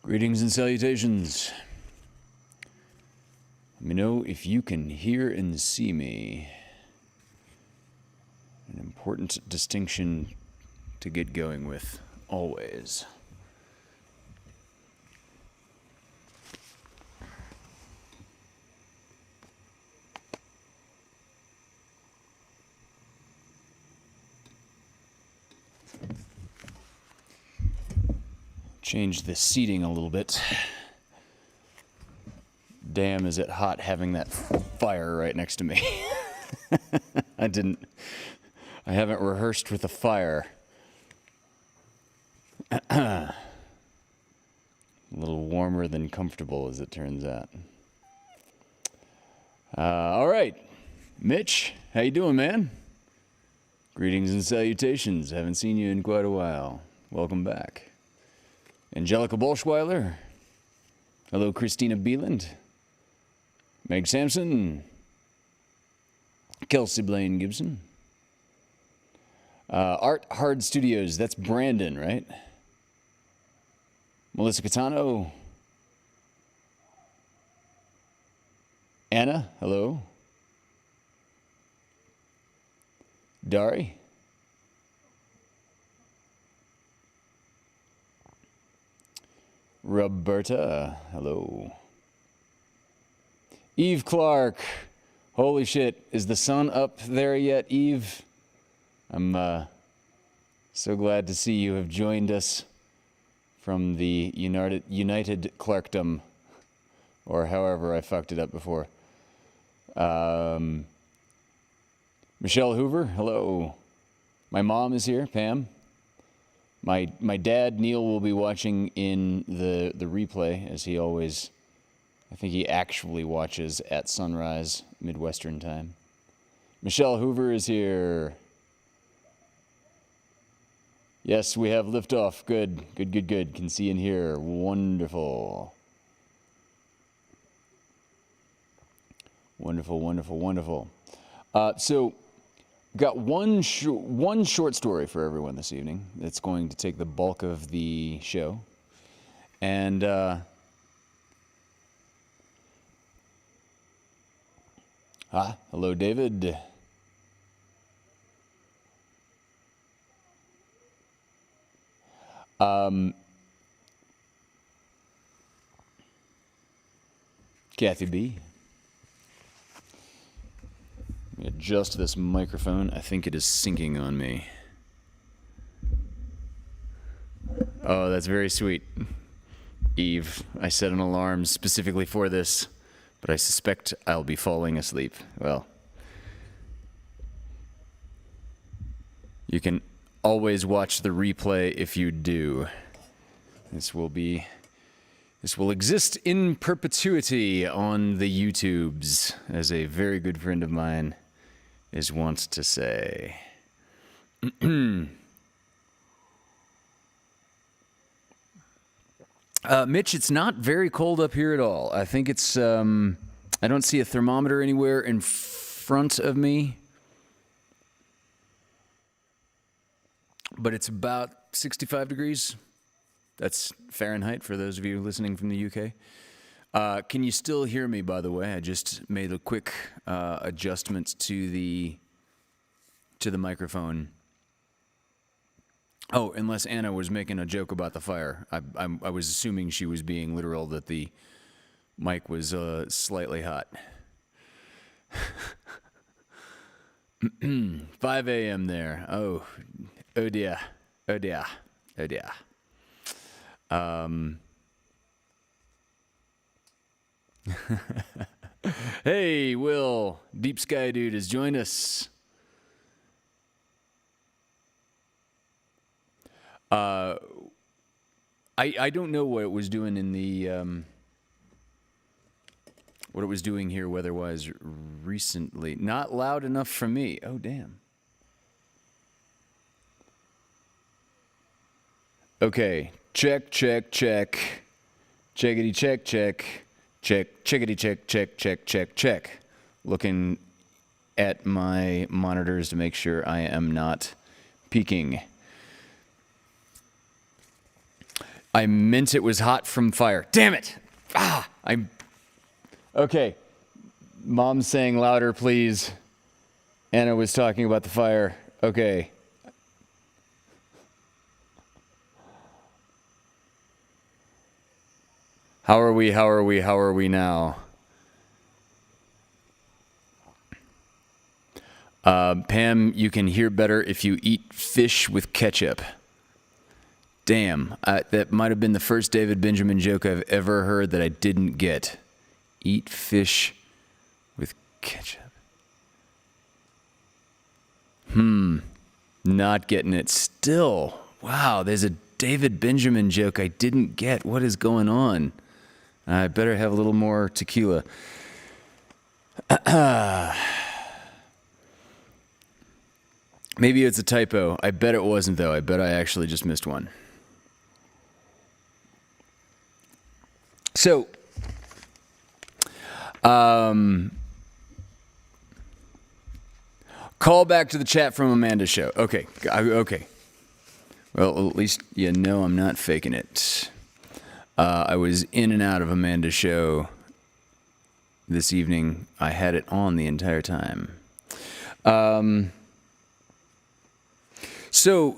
Greetings and salutations. Let me know if you can hear and see me. An important distinction to get going with, always. Change the seating a little bit. Damn, is it hot having that fire right next to me. I haven't rehearsed with a fire. A little warmer than comfortable, as it turns out. All right, Mitch, how you doing, man? Greetings and salutations. Haven't seen you in quite a while. Welcome back. Angelica Bolschweiler. Hello, Christina Beeland. Meg Sampson. Kelsey Blaine Gibson. Art Hard Studios. That's Brandon, right? Melissa Catano. Anna, hello. Dari. Roberta, hello. Eve Clark, holy shit, is the sun up there yet, Eve? I'm so glad to see you have joined us from the United Clarkdom, or however I fucked it up before. Michelle Hoover, hello. My mom is here, Pam. My dad, Neil, will be watching in the replay, as he always, I think he actually watches at sunrise, Midwestern time. Michelle Hoover is here. Yes, we have liftoff. Good. Can see and hear. Wonderful. Wonderful. So, got one short story for everyone this evening that's going to take the bulk of the show. And hello, David. Kathy B. Let me adjust this microphone. I think it is syncing on me. Oh, that's very sweet. Eve, I set an alarm specifically for this, but I suspect I'll be falling asleep. Well, you can always watch the replay if you do. This will exist in perpetuity on the YouTubes, as a very good friend of mine is wont to say. Mitch, it's not very cold up here at all. I think it's, I don't see a thermometer anywhere in front of me, but it's about 65 degrees. That's Fahrenheit for those of you listening from the UK. Can you still hear me, by the way? I just made a quick adjustment to the microphone. Oh, unless Anna was making a joke about the fire. I was assuming she was being literal, that the mic was slightly hot. 5 a.m. there. Oh dear. Hey, Will, Deep Sky Dude has joined us. I don't know what it was doing in the what it was doing here weather-wise recently. Not loud enough for me. Oh, damn. Okay, check. Checkity check. Checkity check. Looking at my monitors to make sure I am not peaking. I meant it was hot from fire. Damn it! Okay. Mom's saying louder, please. Anna was talking about the fire. Okay. How are we now? Pam, you can hear better if you eat fish with ketchup. Damn, that might have been the first David Benjamin joke I've ever heard that I didn't get. Eat fish with ketchup. Not getting it still. Wow, there's a David Benjamin joke I didn't get. What is going on? I better have a little more tequila. Maybe it's a typo. I bet it wasn't, though. I bet I actually just missed one. So, call back to the chat from Amanda's show. Okay. Well, at least you know I'm not faking it. I was in and out of Amanda's show this evening. I had it on the entire time. So,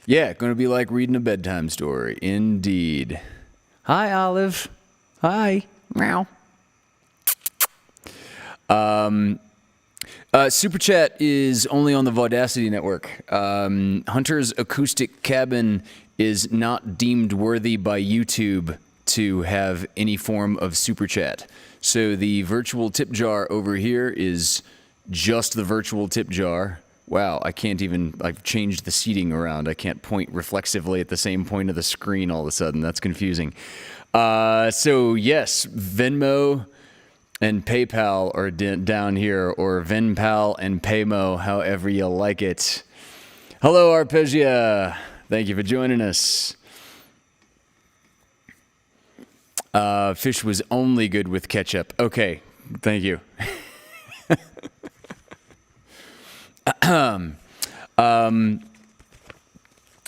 yeah, going to be like reading a bedtime story. Indeed. Hi, Olive. Hi. Meow. Super Chat is only on the Vaudacity Network. Hunter's acoustic cabin is not deemed worthy by YouTube to have any form of Super Chat. So the virtual tip jar over here is just the virtual tip jar. Wow, I've changed the seating around. I can't point reflexively at the same point of the screen all of a sudden. That's confusing. So yes, Venmo and PayPal are down here, or Venpal and Paymo, however you like it. Hello, Arpegia. Thank you for joining us. Fish was only good with ketchup. Okay, thank you.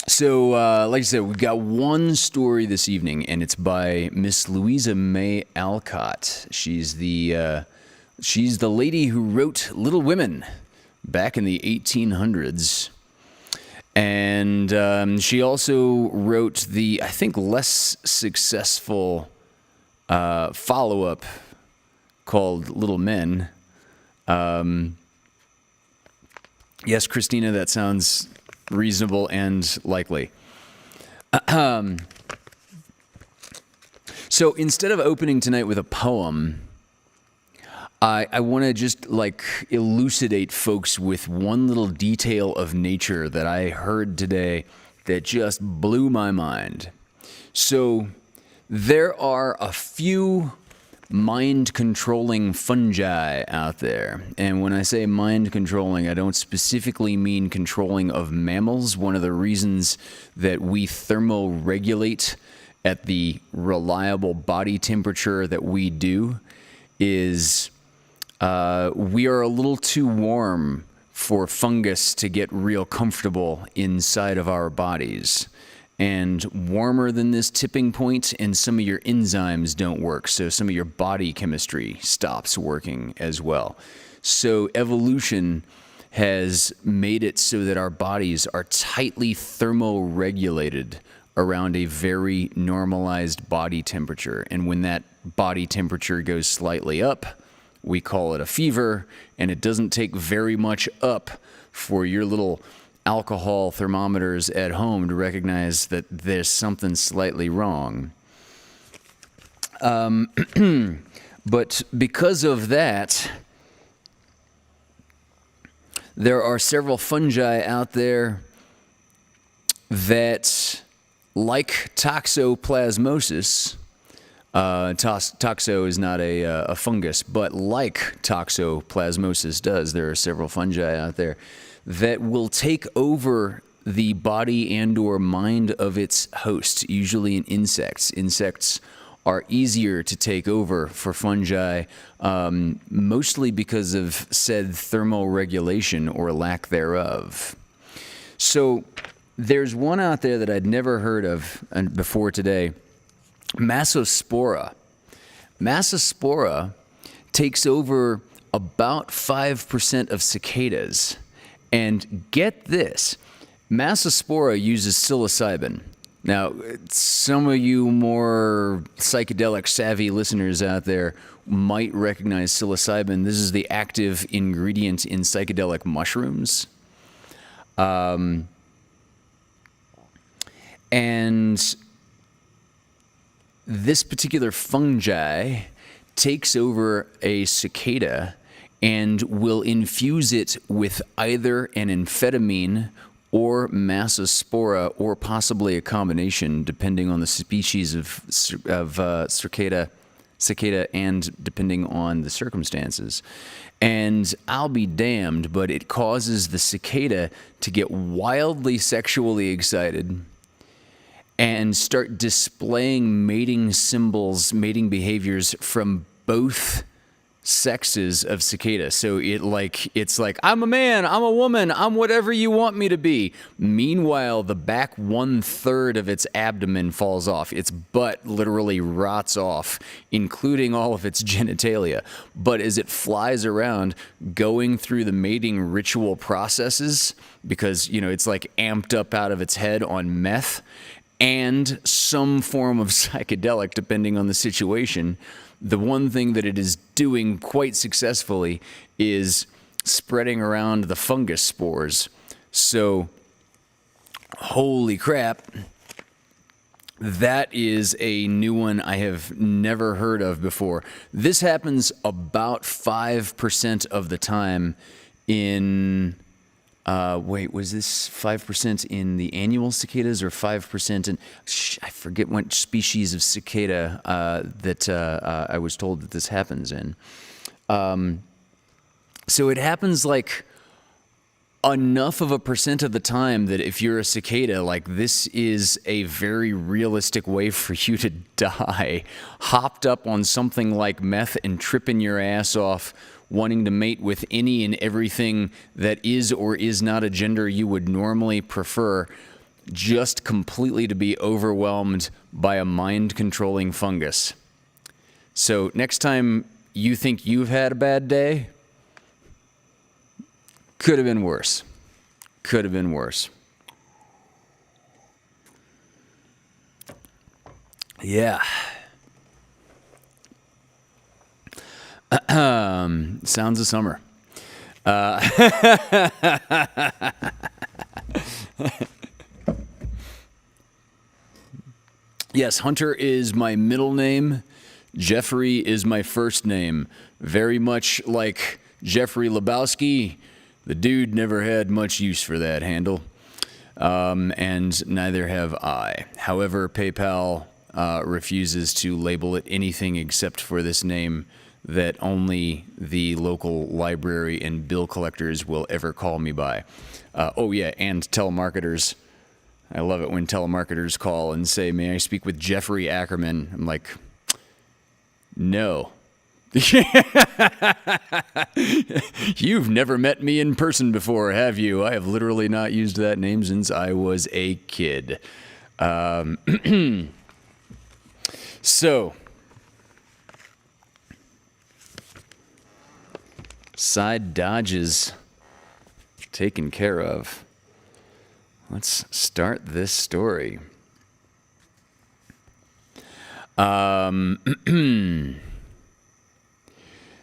So, like I said, we've got one story this evening, and it's by Miss Louisa May Alcott. She's the lady who wrote Little Women back in the 1800s. And she also wrote the, I think, less successful follow-up called Little Men. Yes, Christina, that sounds reasonable and likely. So instead of opening tonight with a poem, I want to just elucidate folks with one little detail of nature that I heard today that just blew my mind. So there are a few mind-controlling fungi out there. And when I say mind-controlling, I don't specifically mean controlling of mammals. One of the reasons that we thermoregulate at the reliable body temperature that we do is we are a little too warm for fungus to get real comfortable inside of our bodies. And warmer than this tipping point, and some of your enzymes don't work, so some of your body chemistry stops working as well. So evolution has made it so that our bodies are tightly thermoregulated around a very normalized body temperature. And when that body temperature goes slightly up, we call it a fever, and it doesn't take very much up for your little alcohol thermometers at home to recognize that there's something slightly wrong. But because of that, there are several fungi out there that, like toxoplasmosis, toxo is not a fungus, but like toxoplasmosis does, there are several fungi out there that will take over the body and or mind of its host, usually in insects. Insects are easier to take over for fungi, mostly because of said thermoregulation or lack thereof. So there's one out there that I'd never heard of before today, Massospora. Massospora takes over about 5% of cicadas. And get this, Massospora uses psilocybin. Now, some of you more psychedelic savvy listeners out there might recognize psilocybin. This is the active ingredient in psychedelic mushrooms. And this particular fungi takes over a cicada and will infuse it with either an amphetamine or Massospora, or possibly a combination, depending on the species of cicada and depending on the circumstances. And I'll be damned, but it causes the cicada to get wildly sexually excited and start displaying mating symbols, mating behaviors from both sexes of cicada. So it's like, I'm a man, I'm a woman, I'm whatever you want me to be. Meanwhile, the back 1/3 of its abdomen falls off. Its butt literally rots off, including all of its genitalia. But as it flies around, going through the mating ritual processes, because, it's like amped up out of its head on meth and some form of psychedelic, depending on the situation, the one thing that it is doing quite successfully is spreading around the fungus spores. So, holy crap, that is a new one I have never heard of before. This happens about 5% of the time in... was this 5% in the annual cicadas or 5% in... I forget what species of cicada that I was told that this happens in. So it happens like enough of a percent of the time that if you're a cicada, like, this is a very realistic way for you to die. Hopped up on something like meth and tripping your ass off, wanting to mate with any and everything that is or is not a gender you would normally prefer, just completely to be overwhelmed by a mind-controlling fungus. So next time you think you've had a bad day, could have been worse. Could have been worse. Yeah. Sounds of summer. Yes, Hunter is my middle name. Jeffrey is my first name. Very much like Jeffrey Lebowski. The dude never had much use for that handle. And neither have I. However, PayPal refuses to label it anything except for this name that only the local library and bill collectors will ever call me by. Oh yeah, and telemarketers. I love it when telemarketers call and say, "May I speak with Jeffrey Ackerman?" I'm like, no. You've never met me in person before, have you? I have literally not used that name since I was a kid. So, side dodges taken care of. Let's start this story.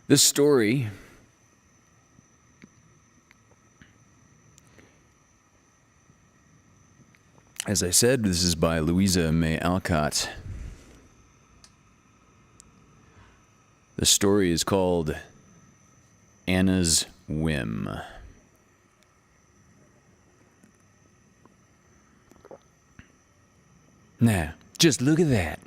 This story as I said, this is by Louisa May Alcott. The story is called Anna's Whim. Now, just look at that,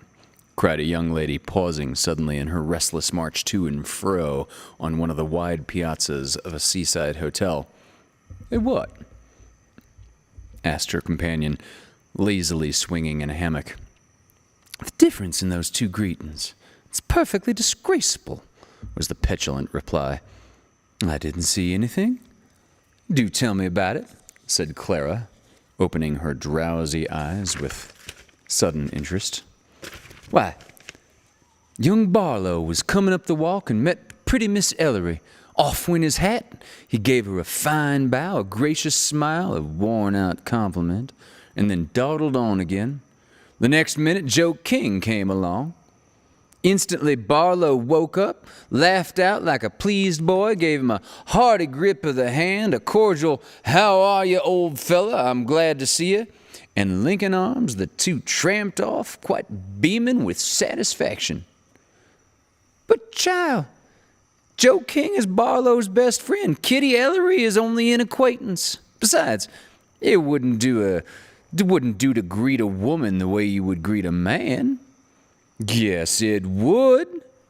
cried a young lady, pausing suddenly in her restless march to and fro on one of the wide piazzas of a seaside hotel. "Eh, what?" asked her companion, lazily swinging in a hammock. The difference in those two greetings, it's perfectly disgraceful, was the petulant reply. I didn't see anything. Do tell me about it, said Clara, opening her drowsy eyes with sudden interest. Why, young Barlow was coming up the walk and met pretty Miss Ellery. Off went his hat. He gave her a fine bow, a gracious smile, a worn-out compliment, and then dawdled on again. The next minute, Joe King came along. Instantly, Barlow woke up, laughed out like a pleased boy, gave him a hearty grip of the hand, a cordial, "How are you, old fella? I'm glad to see you." And linking arms, the two tramped off, quite beaming with satisfaction. But, child, Joe King is Barlow's best friend. Kitty Ellery is only an acquaintance. Besides, it wouldn't do to greet a woman the way you would greet a man. Yes, it would,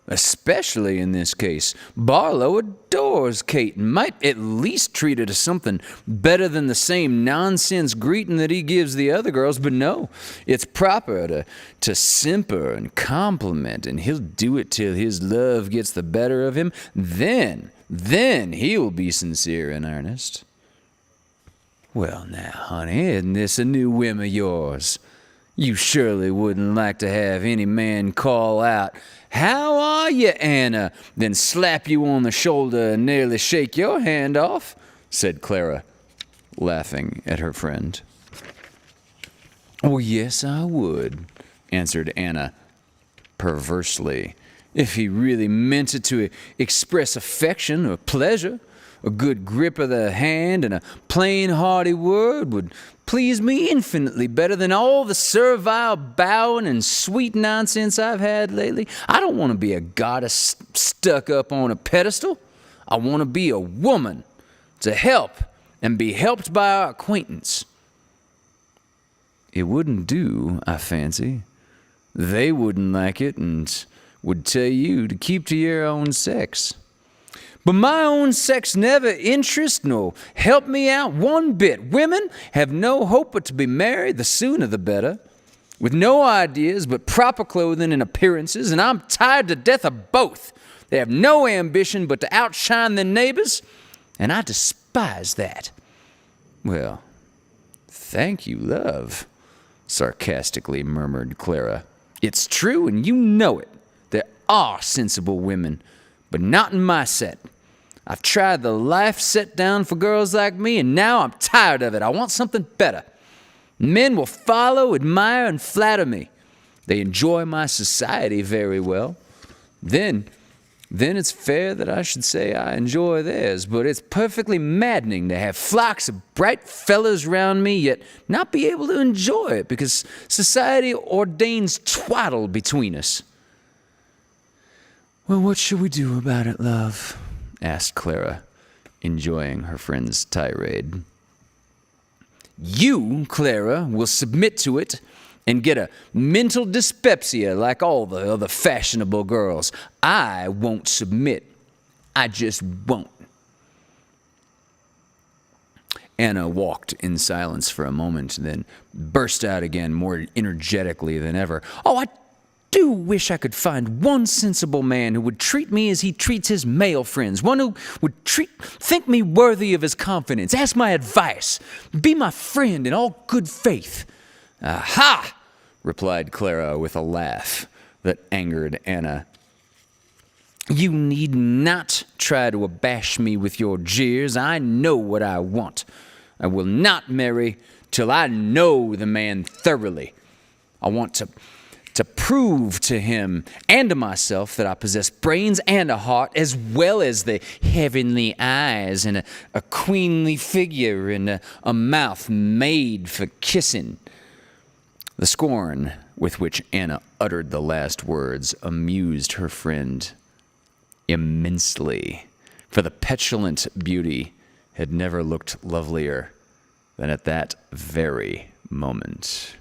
especially in this case. Barlow adores Kate and might at least treat her to something better than the same nonsense greeting that he gives the other girls. But no, it's proper to simper and compliment, and he'll do it till his love gets the better of him. Then he'll be sincere and earnest. Well, now, honey, isn't this a new whim of yours? You surely wouldn't like to have any man call out, "How are you, Anna?" then slap you on the shoulder and nearly shake your hand off, said Clara, laughing at her friend. Oh, yes, I would, answered Anna, perversely, if he really meant it to express affection or pleasure. A good grip of the hand and a plain, hearty word would please me infinitely better than all the servile bowing and sweet nonsense I've had lately. I don't want to be a goddess stuck up on a pedestal. I want to be a woman, to help and be helped by our acquaintance. It wouldn't do, I fancy. They wouldn't like it and would tell you to keep to your own sex. But my own sex never interest nor help me out one bit. Women have no hope but to be married, the sooner the better, with no ideas but proper clothing and appearances, and I'm tired to death of both. They have no ambition but to outshine their neighbors, and I despise that. Well, thank you, love, sarcastically murmured Clara. It's true, and you know it. There are sensible women, but not in my set. I've tried the life set down for girls like me, and now I'm tired of it. I want something better. Men will follow, admire, and flatter me. They enjoy my society very well. Then it's fair that I should say I enjoy theirs, but it's perfectly maddening to have flocks of bright fellows round me, yet not be able to enjoy it because society ordains twaddle between us. Well, what shall we do about it, love? Asked Clara, enjoying her friend's tirade. You, Clara, will submit to it and get a mental dyspepsia like all the other fashionable girls. I won't submit. I just won't. Anna walked in silence for a moment, then burst out again more energetically than ever. Oh, I do wish I could find one sensible man who would treat me as he treats his male friends, one who would think me worthy of his confidence, ask my advice, be my friend in all good faith. Aha! Replied Clara with a laugh that angered Anna. You need not try to abash me with your jeers. I know what I want. I will not marry till I know the man thoroughly. I want to prove to him and to myself that I possess brains and a heart, as well as the heavenly eyes and a queenly figure and a mouth made for kissing. The scorn with which Anna uttered the last words amused her friend immensely, for the petulant beauty had never looked lovelier than at that very moment.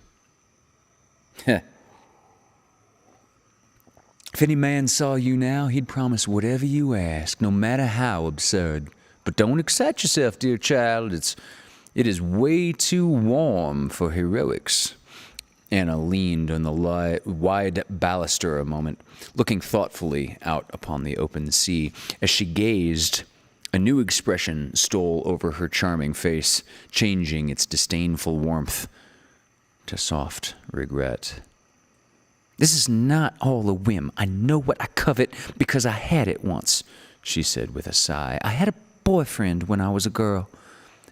If any man saw you now, he'd promise whatever you ask, no matter how absurd. But don't excite yourself, dear child. It is way too warm for heroics. Anna leaned on the wide baluster a moment, looking thoughtfully out upon the open sea. As she gazed, a new expression stole over her charming face, changing its disdainful warmth to soft regret. "This is not all a whim. I know what I covet because I had it once," she said with a sigh. "I had a boyfriend when I was a girl,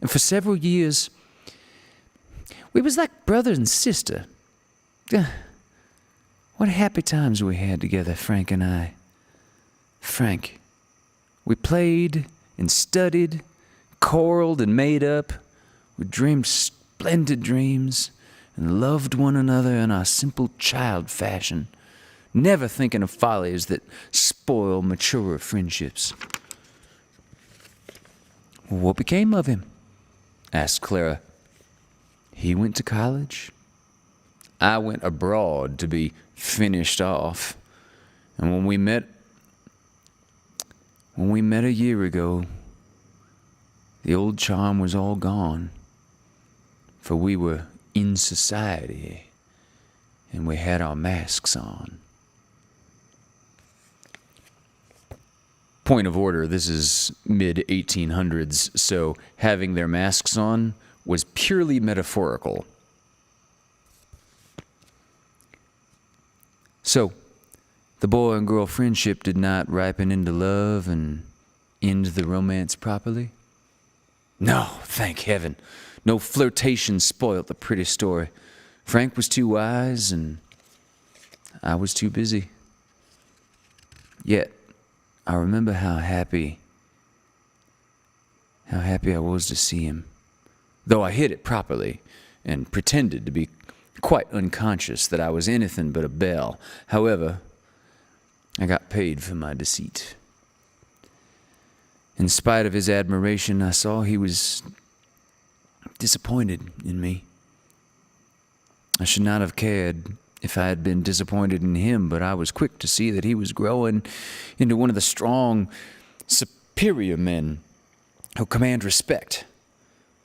and for several years, we was like brother and sister. What happy times we had together, Frank and I. Frank, we played and studied, quarreled and made up. We dreamed splendid dreams and loved one another in our simple child fashion, never thinking of follies that spoil maturer friendships." "What became of him?" asked Clara. "He went to college. I went abroad to be finished off. And when we met a year ago, the old charm was all gone, for we were in society, and we had our masks on." Point of order, this is mid-1800s, so having their masks on was purely metaphorical. So, the boy and girl friendship did not ripen into love and end the romance properly? No, thank heaven. No flirtation spoiled the pretty story. Frank was too wise, and I was too busy. Yet, I remember how happy I was to see him, though I hid it properly and pretended to be quite unconscious that I was anything but a belle. However, I got paid for my deceit. In spite of his admiration, I saw he was disappointed in me. I should not have cared if I had been disappointed in him, but I was quick to see that he was growing into one of the strong, superior men who command respect.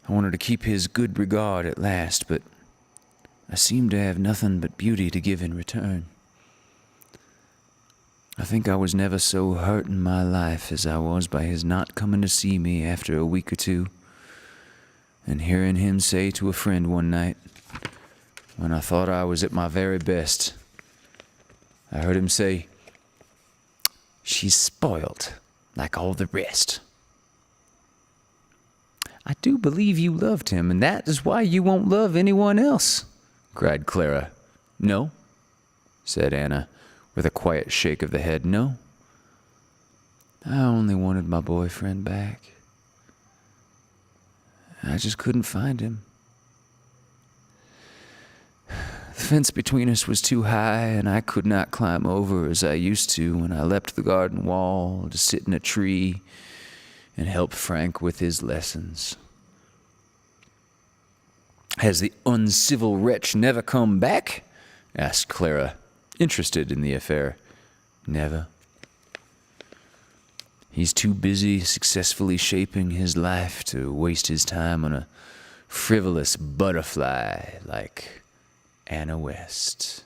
I wanted to keep his good regard at last, but I seemed to have nothing but beauty to give in return. I think I was never so hurt in my life as I was by his not coming to see me after a week or two, and hearing him say to a friend one night, when I thought I was at my very best, I heard him say, "She's spoiled like all the rest." "I do believe you loved him, and that is why you won't love anyone else," cried Clara. "No," said Anna, with a quiet shake of the head. "No. I only wanted my boyfriend back. I just couldn't find him. The fence between us was too high, and I could not climb over as I used to when I leapt the garden wall to sit in a tree and help Frank with his lessons." "Has the uncivil wretch never come back?" asked Clara, interested in the affair. "Never. He's too busy successfully shaping his life to waste his time on a frivolous butterfly like Anna West."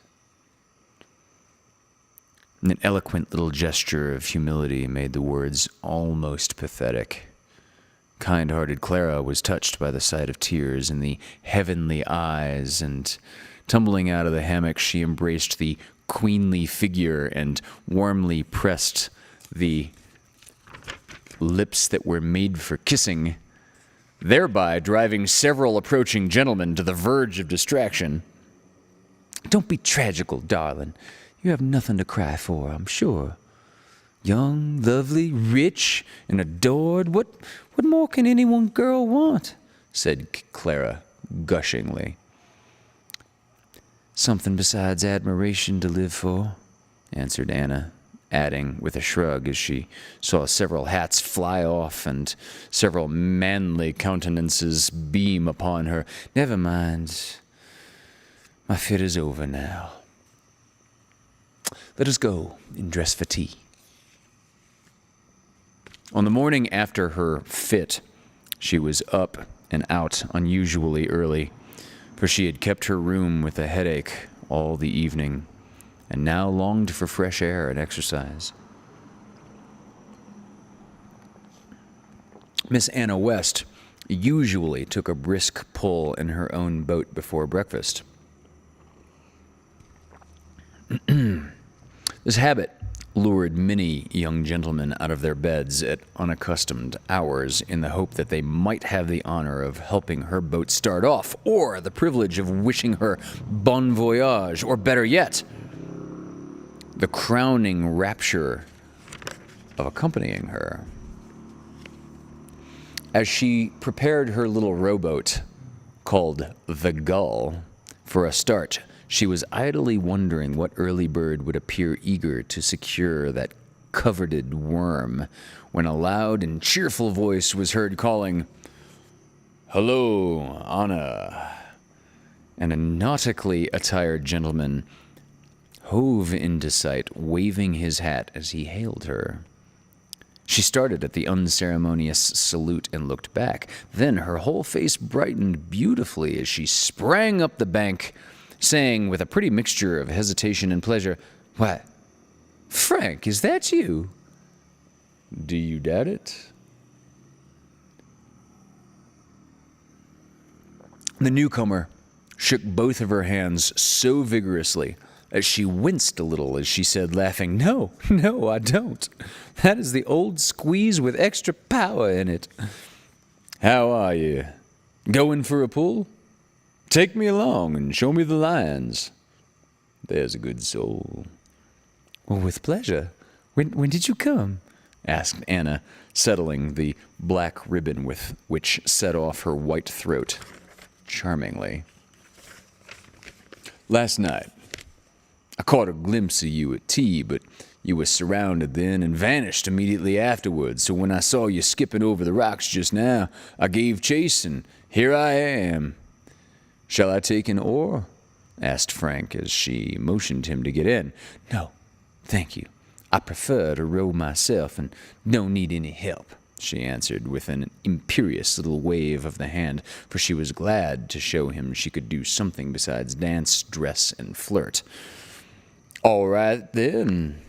An eloquent little gesture of humility made the words almost pathetic. Kind-hearted Clara was touched by the sight of tears in the heavenly eyes, and tumbling out of the hammock, she embraced the queenly figure and warmly pressed the lips that were made for kissing, thereby driving several approaching gentlemen to the verge of distraction. "Don't be tragical, darling. You have nothing to cry for, I'm sure. Young, lovely, rich, and adored. What more can any one girl want?" said Clara, gushingly. "Something besides admiration to live for," answered Anna, adding with a shrug as she saw several hats fly off and several manly countenances beam upon her. "Never mind. My fit is over now. Let us go and dress for tea." On the morning after her fit, she was up and out unusually early. for she had kept her room with a headache all the evening, and now longed for fresh air and exercise. Miss Anna West usually took a brisk pull in her own boat before breakfast. This habit lured many young gentlemen out of their beds at unaccustomed hours in the hope that they might have the honor of helping her boat start off, or the privilege of wishing her bon voyage, or better yet, the crowning rapture of accompanying her. As she prepared her little rowboat, called the Gull, for a start, she was idly wondering what early bird would appear eager to secure that coveted worm, when a loud and cheerful voice was heard calling, "Hello, Anna," and a nautically attired gentleman hove into sight, waving his hat as he hailed her. She started at the unceremonious salute and looked back. Then her whole face brightened beautifully as she sprang up the bank, saying with a pretty mixture of hesitation and pleasure, "Why, Frank, is that you?" "Do you doubt it?" The newcomer shook both of her hands so vigorously that she winced a little as she said, laughing, No, I don't. That is the old squeeze with extra power in it." "How are you? Going for a pull? Take me along and show me the lions. There's a good soul." "Well, with pleasure. When did you come?" asked Anna, settling the black ribbon with which set off her white throat charmingly. "Last night. I caught a glimpse of you at tea, but you were surrounded then and vanished immediately afterwards. So when I saw you skipping over the rocks just now, I gave chase, and here I am." "Shall I take an oar?" asked Frank as she motioned him to get in. "No, thank you. I prefer to row myself and don't need any help," she answered with an imperious little wave of the hand, for she was glad to show him she could do something besides dance, dress, and flirt. "All right, then.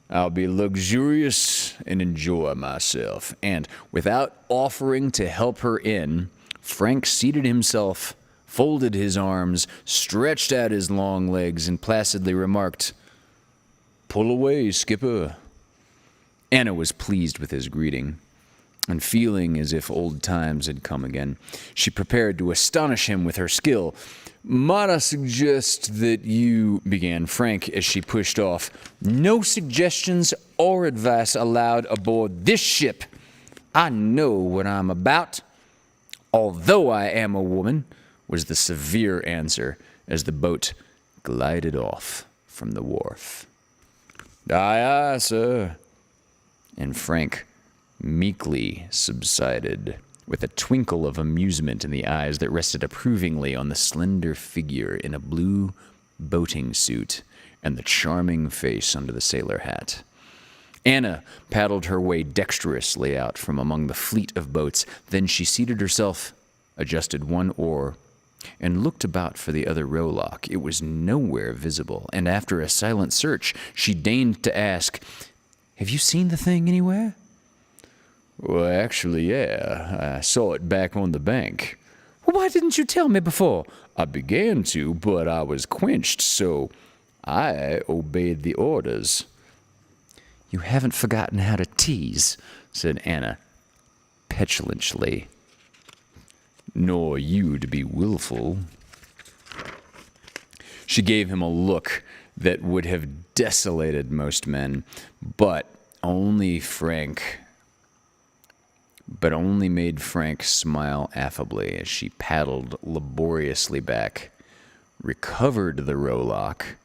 I'll be luxurious and enjoy myself." And without offering to help her in, Frank seated himself, folded his arms, stretched out his long legs, and placidly remarked, "Pull away, skipper." Anna was pleased with his greeting, and feeling as if old times had come again, she prepared to astonish him with her skill. "Might I suggest that you—" began Frank as she pushed off. "No suggestions or advice allowed aboard this ship. I know what I'm about, although I am a woman," was the severe answer as the boat glided off from the wharf. "Aye, aye, sir." And Frank meekly subsided, with a twinkle of amusement in the eyes that rested approvingly on the slender figure in a blue boating suit and the charming face under the sailor hat. Anna paddled her way dexterously out from among the fleet of boats. Then she seated herself, adjusted one oar, and looked about for the other rowlock. It was nowhere visible, and after a silent search, she deigned to ask, "Have you seen the thing anywhere?" "Well, actually, yeah. I saw it back on the bank." "Well, why didn't you tell me before?" "I began to, but I was quenched, so I obeyed the orders." "You haven't forgotten how to tease," said Anna petulantly. "Nor you to be willful." She gave him a look that would have desolated most men, but only made Frank smile affably as she paddled laboriously back, recovered the rowlock,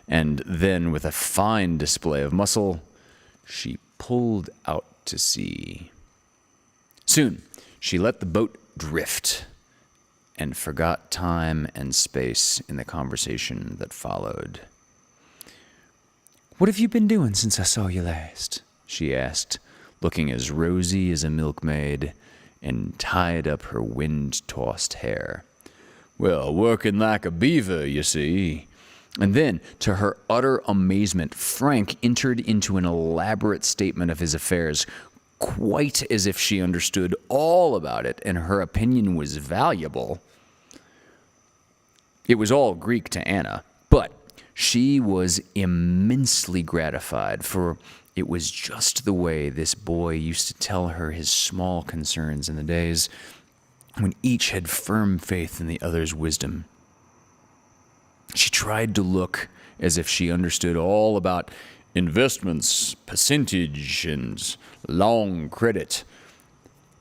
and then, with a fine display of muscle, she pulled out to sea. Soon, she let the boat drift and forgot time and space in the conversation that followed. "What have you been doing since I saw you last?" she asked, looking as rosy as a milkmaid, and tied up her wind-tossed hair. Well, working like a beaver, you see. And then, to her utter amazement, Frank entered into an elaborate statement of his affairs, quite as if she understood all about it and her opinion was valuable. It was all Greek to Anna, but she was immensely gratified, for it was just the way this boy used to tell her his small concerns in the days when each had firm faith in the other's wisdom. She tried to look as if she understood all about investments, percentage, and long credit,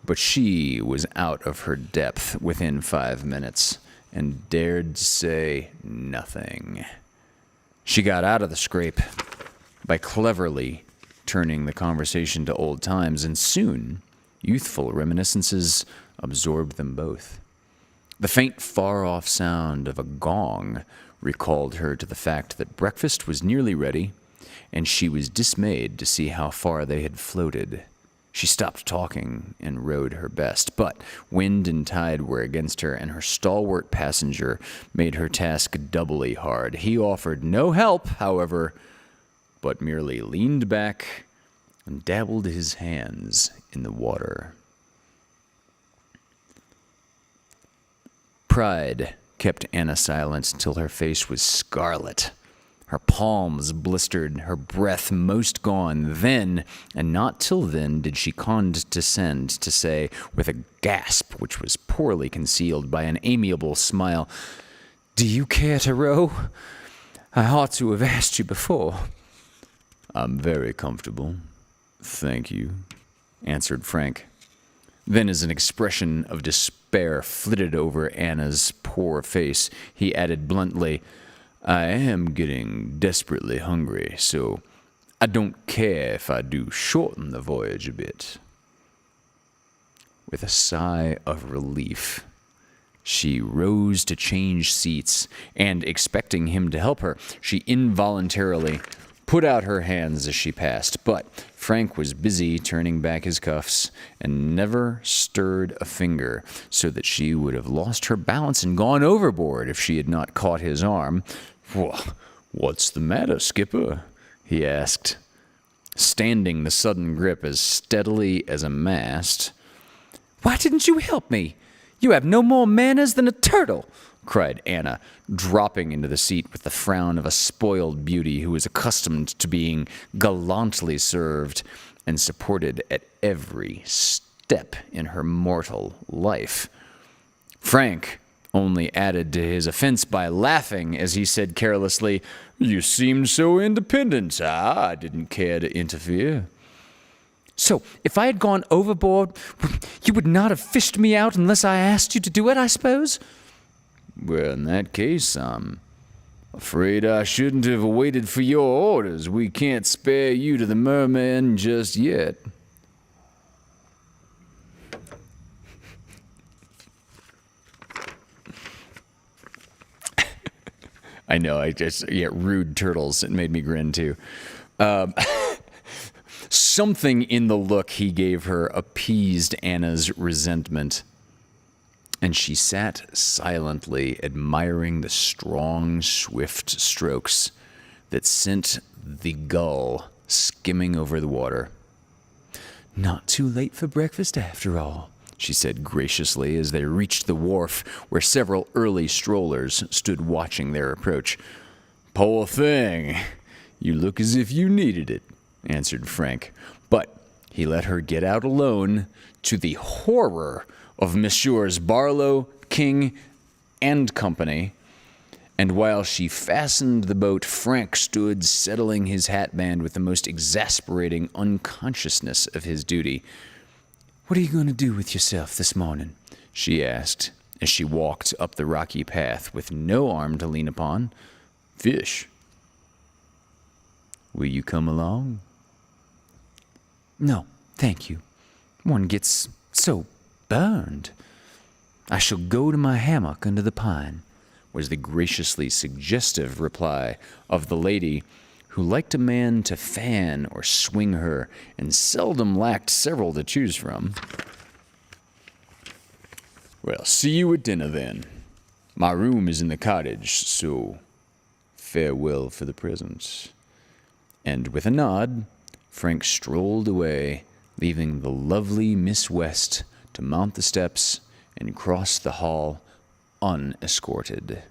but she was out of her depth within 5 minutes and dared say nothing. She got out of the scrape by cleverly turning the conversation to old times, and soon youthful reminiscences absorbed them both. The faint, far-off sound of a gong recalled her to the fact that breakfast was nearly ready, and she was dismayed to see how far they had floated. She stopped talking and rowed her best, but wind and tide were against her, and her stalwart passenger made her task doubly hard. He offered no help, however, but merely leaned back and dabbled his hands in the water. Pride kept Anna silent until her face was scarlet, her palms blistered, her breath most gone. Then, and not till then, did she condescend to say, with a gasp which was poorly concealed by an amiable smile, "Do you care to row? I ought to have asked you before." "I'm very comfortable, thank you," answered Frank. Then, as an expression of despair flitted over Anna's poor face, he added bluntly, "I am getting desperately hungry, so I don't care if I do shorten the voyage a bit." With a sigh of relief, she rose to change seats, and expecting him to help her, she involuntarily put out her hands as she passed, but Frank was busy turning back his cuffs and never stirred a finger, so that she would have lost her balance and gone overboard if she had not caught his arm. "What's the matter, skipper?" he asked, standing the sudden grip as steadily as a mast. "Why didn't you help me? You have no more manners than a turtle," cried Anna, dropping into the seat with the frown of a spoiled beauty who is accustomed to being gallantly served and supported at every step in her mortal life. Frank only added to his offense by laughing as he said carelessly, "You seemed so independent. I didn't care to interfere." "So, if I had gone overboard, you would not have fished me out unless I asked you to do it, I suppose?" "Well, in that case, I'm afraid I shouldn't have waited for your orders. We can't spare you to the merman just yet." I know, rude turtles. It made me grin too. Something in the look he gave her appeased Anna's resentment, and she sat silently admiring the strong, swift strokes that sent the gull skimming over the water. "Not too late for breakfast after all," she said graciously as they reached the wharf where several early strollers stood watching their approach. "Poor thing, you look as if you needed it," answered Frank. But he let her get out alone, to the horror of Messrs. Barlow, King, and company, and while she fastened the boat, Frank stood settling his hatband with the most exasperating unconsciousness of his duty. "What are you going to do with yourself this morning?" she asked, as she walked up the rocky path with no arm to lean upon. "Fish. Will you come along?" "No, thank you. One gets so burned. I shall go to my hammock under the pine," was the graciously suggestive reply of the lady who liked a man to fan or swing her and seldom lacked several to choose from. "Well, see you at dinner then. My room is in the cottage, so farewell for the present." And with a nod, Frank strolled away, leaving the lovely Miss West to mount the steps and cross the hall unescorted.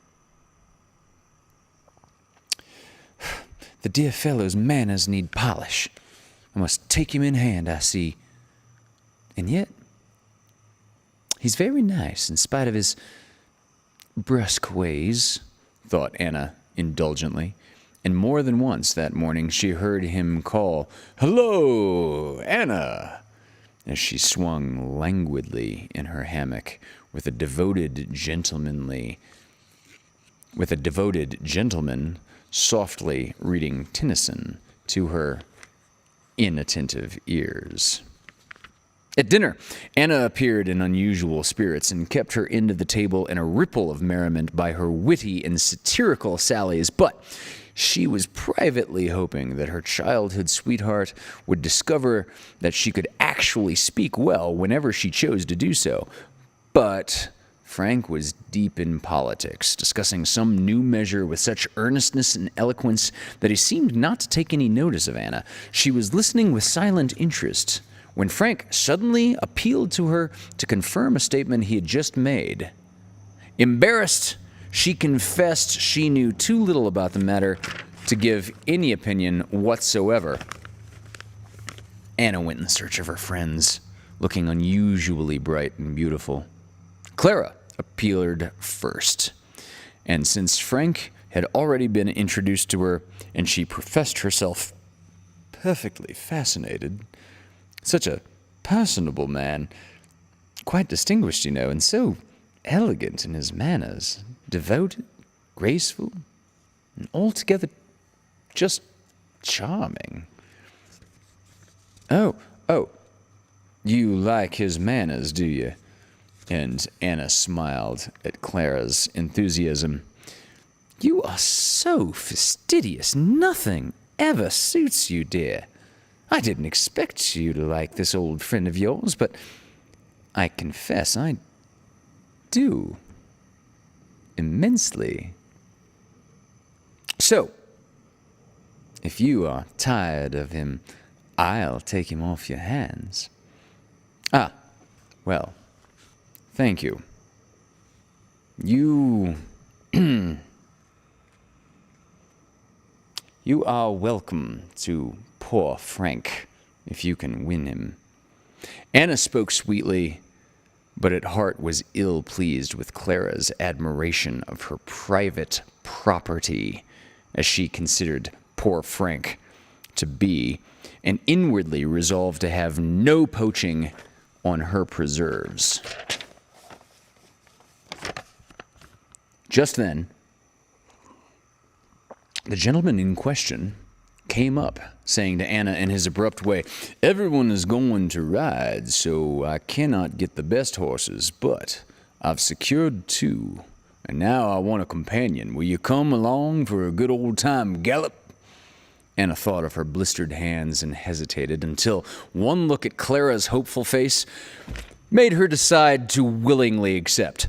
"The dear fellow's manners need polish. I must take him in hand, I see. And yet, he's very nice in spite of his brusque ways," thought Anna indulgently. And more than once that morning she heard him call, "Hello, Anna," as she swung languidly in her hammock with a devoted gentleman softly reading Tennyson to her inattentive ears. At dinner, Anna appeared in unusual spirits and kept her end of the table in a ripple of merriment by her witty and satirical sallies, but she was privately hoping that her childhood sweetheart would discover that she could actually speak well whenever she chose to do so. But Frank was deep in politics, discussing some new measure with such earnestness and eloquence that he seemed not to take any notice of Anna. She was listening with silent interest when Frank suddenly appealed to her to confirm a statement he had just made. Embarrassed, she confessed she knew too little about the matter to give any opinion whatsoever. Anna went in search of her friends, looking unusually bright and beautiful. Clara appeared first, and since Frank had already been introduced to her, and she professed herself perfectly fascinated, such a personable man, quite distinguished, and so elegant in his manners, devoted, graceful, and altogether just charming. Oh, you like his manners, do you?" And Anna smiled at Clara's enthusiasm. "You are so fastidious. Nothing ever suits you, dear. I didn't expect you to like this old friend of yours, but I confess I do. Immensely. So, if you are tired of him, I'll take him off your hands." "Ah, well, thank you. You are welcome to poor Frank, if you can win him." Anna spoke sweetly, but at heart was ill-pleased with Clara's admiration of her private property, as she considered poor Frank to be, and inwardly resolved to have no poaching on her preserves. Just then, the gentleman in question came up, saying to Anna in his abrupt way, "Everyone is going to ride, so I cannot get the best horses, but I've secured 2, and now I want a companion. Will you come along for a good old-time gallop?" Anna thought of her blistered hands and hesitated until one look at Clara's hopeful face made her decide to willingly accept.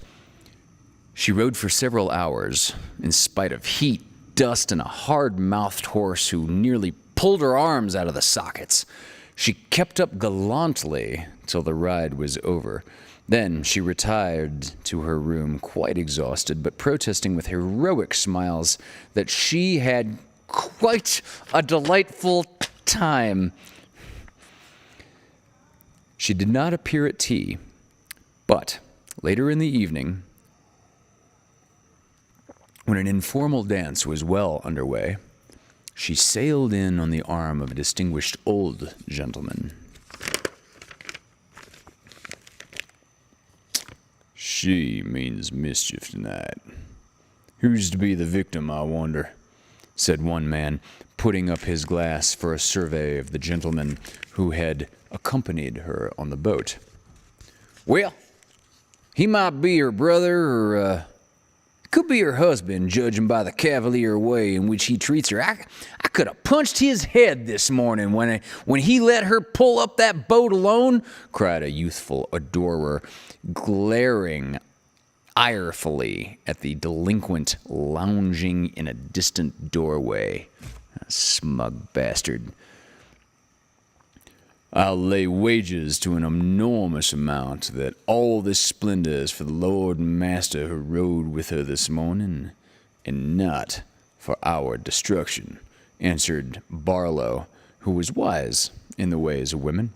She rode for several hours, in spite of heat, dust, and a hard-mouthed horse who nearly pulled her arms out of the sockets. She kept up gallantly till the ride was over. Then she retired to her room quite exhausted, but protesting with heroic smiles that she had quite a delightful time. She did not appear at tea, but later in the evening, when an informal dance was well underway, she sailed in on the arm of a distinguished old gentleman. "She means mischief tonight. Who's to be the victim, I wonder?" said one man, putting up his glass for a survey of the gentleman who had accompanied her on the boat. "Well, he might be her brother, or could be her husband, judging by the cavalier way in which he treats her. I could have punched his head this morning when he let her pull up that boat alone," cried a youthful adorer, glaring irefully at the delinquent lounging in a distant doorway. A smug bastard. I'll lay wagers to an enormous amount that all this splendor is for the Lord and Master who rode with her this morning, and not for our destruction, answered Barlow, who was wise in the ways of women,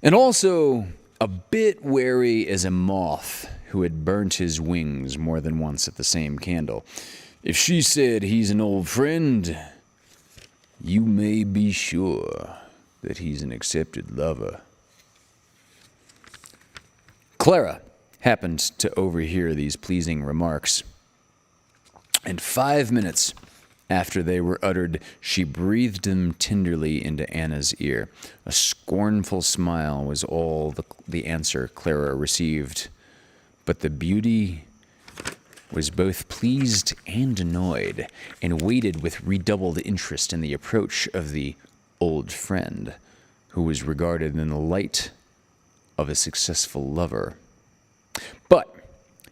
and also a bit wary as a moth who had burnt his wings more than once at the same candle. If she said he's an old friend, you may be sure that he's an accepted lover. Clara happened to overhear these pleasing remarks, and 5 minutes after they were uttered, she breathed them tenderly into Anna's ear. A scornful smile was all the answer Clara received, but the beauty was both pleased and annoyed, and waited with redoubled interest in the approach of the old friend, who was regarded in the light of a successful lover. But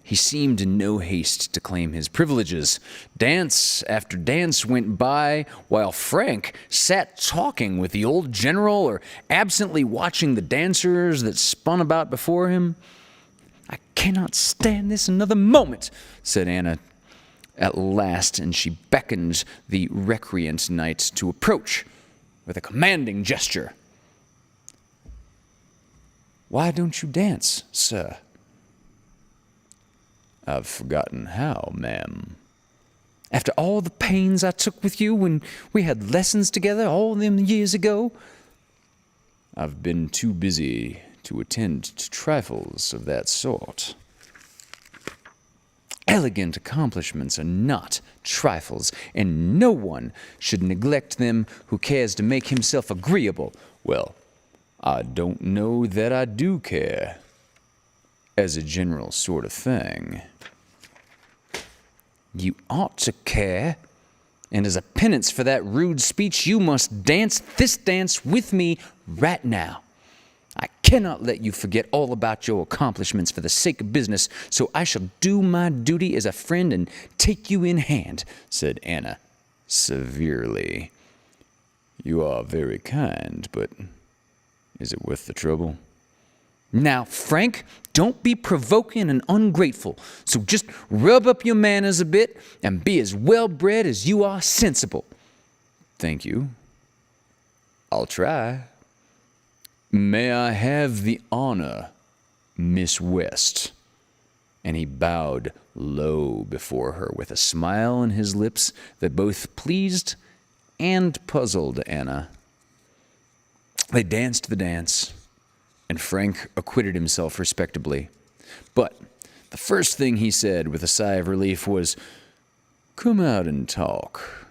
he seemed in no haste to claim his privileges. Dance after dance went by, while Frank sat talking with the old general or absently watching the dancers that spun about before him. I cannot stand this another moment, said Anna at last, and she beckoned the recreant knight to approach with a commanding gesture. Why don't you dance, sir? I've forgotten how, ma'am. After all the pains I took with you when we had lessons together all them years ago? I've been too busy to attend to trifles of that sort. Elegant accomplishments are not trifles, and no one should neglect them who cares to make himself agreeable. Well, I don't know that I do care, as a general sort of thing. You ought to care, and as a penance for that rude speech, you must dance this dance with me right now. I cannot let you forget all about your accomplishments for the sake of business, so I shall do my duty as a friend and take you in hand, said Anna severely. You are very kind, but is it worth the trouble? Now, Frank, don't be provoking and ungrateful, so just rub up your manners a bit and be as well-bred as you are sensible. Thank you. I'll try. May I have the honor, Miss West? And he bowed low before her with a smile on his lips that both pleased and puzzled Anna. They danced the dance, and Frank acquitted himself respectably. But the first thing he said with a sigh of relief was, "Come out and talk,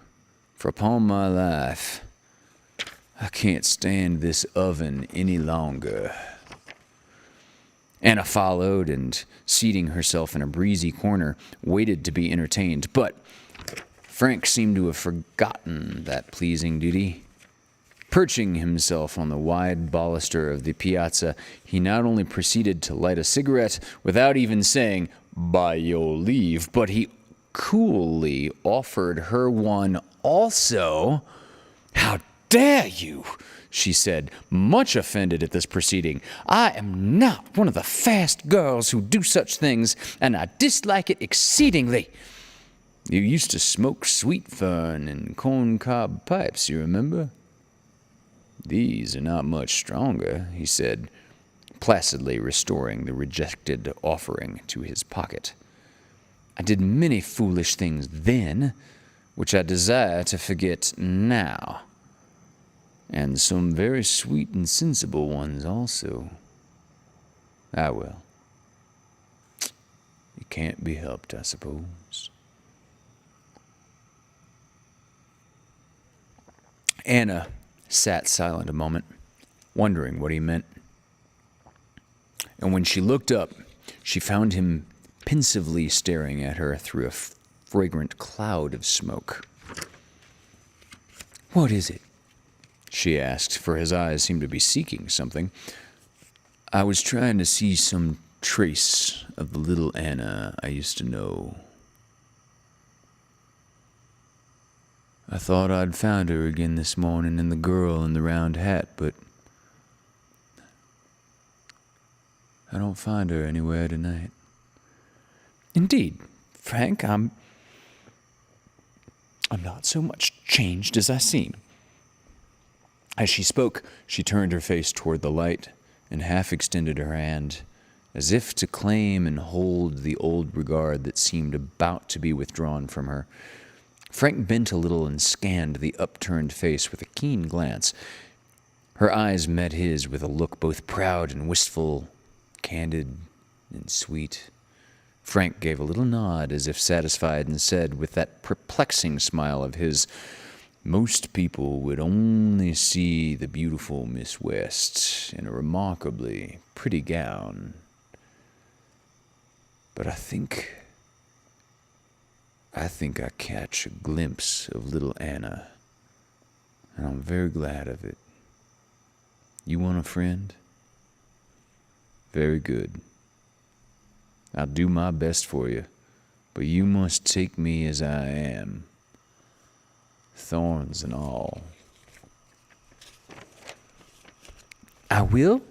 for upon my life, I can't stand this oven any longer." Anna followed, and seating herself in a breezy corner, waited to be entertained. But Frank seemed to have forgotten that pleasing duty. Perching himself on the wide baluster of the piazza, he not only proceeded to light a cigarette without even saying, "By your leave," but he coolly offered her one also. "How dare you?" she said, much offended at this proceeding. "I am not one of the fast girls who do such things, and I dislike it exceedingly. You used to smoke sweet fern and corncob pipes, you remember? These are not much stronger," he said, placidly restoring the rejected offering to his pocket. "I did many foolish things then, which I desire to forget now, and some very sweet and sensible ones also. Ah, well, it can't be helped, I suppose." Anna sat silent a moment, wondering what he meant. And when she looked up, she found him pensively staring at her through a fragrant cloud of smoke. "What is it?" she asked, for his eyes seemed to be seeking something. "I was trying to see some trace of the little Anna I used to know. I thought I'd found her again this morning in the girl in the round hat, but I don't find her anywhere tonight. Indeed, Frank, I'm not so much changed as I seem. As she spoke, she turned her face toward the light and half extended her hand, as if to claim and hold the old regard that seemed about to be withdrawn from her. Frank bent a little and scanned the upturned face with a keen glance. Her eyes met his with a look both proud and wistful, candid and sweet. Frank gave a little nod as if satisfied and said with that perplexing smile of his, "Most people would only see the beautiful Miss West in a remarkably pretty gown. But I think I catch a glimpse of little Anna, and I'm very glad of it. You want a friend? Very good. I'll do my best for you, but you must take me as I am, thorns and all." "I will,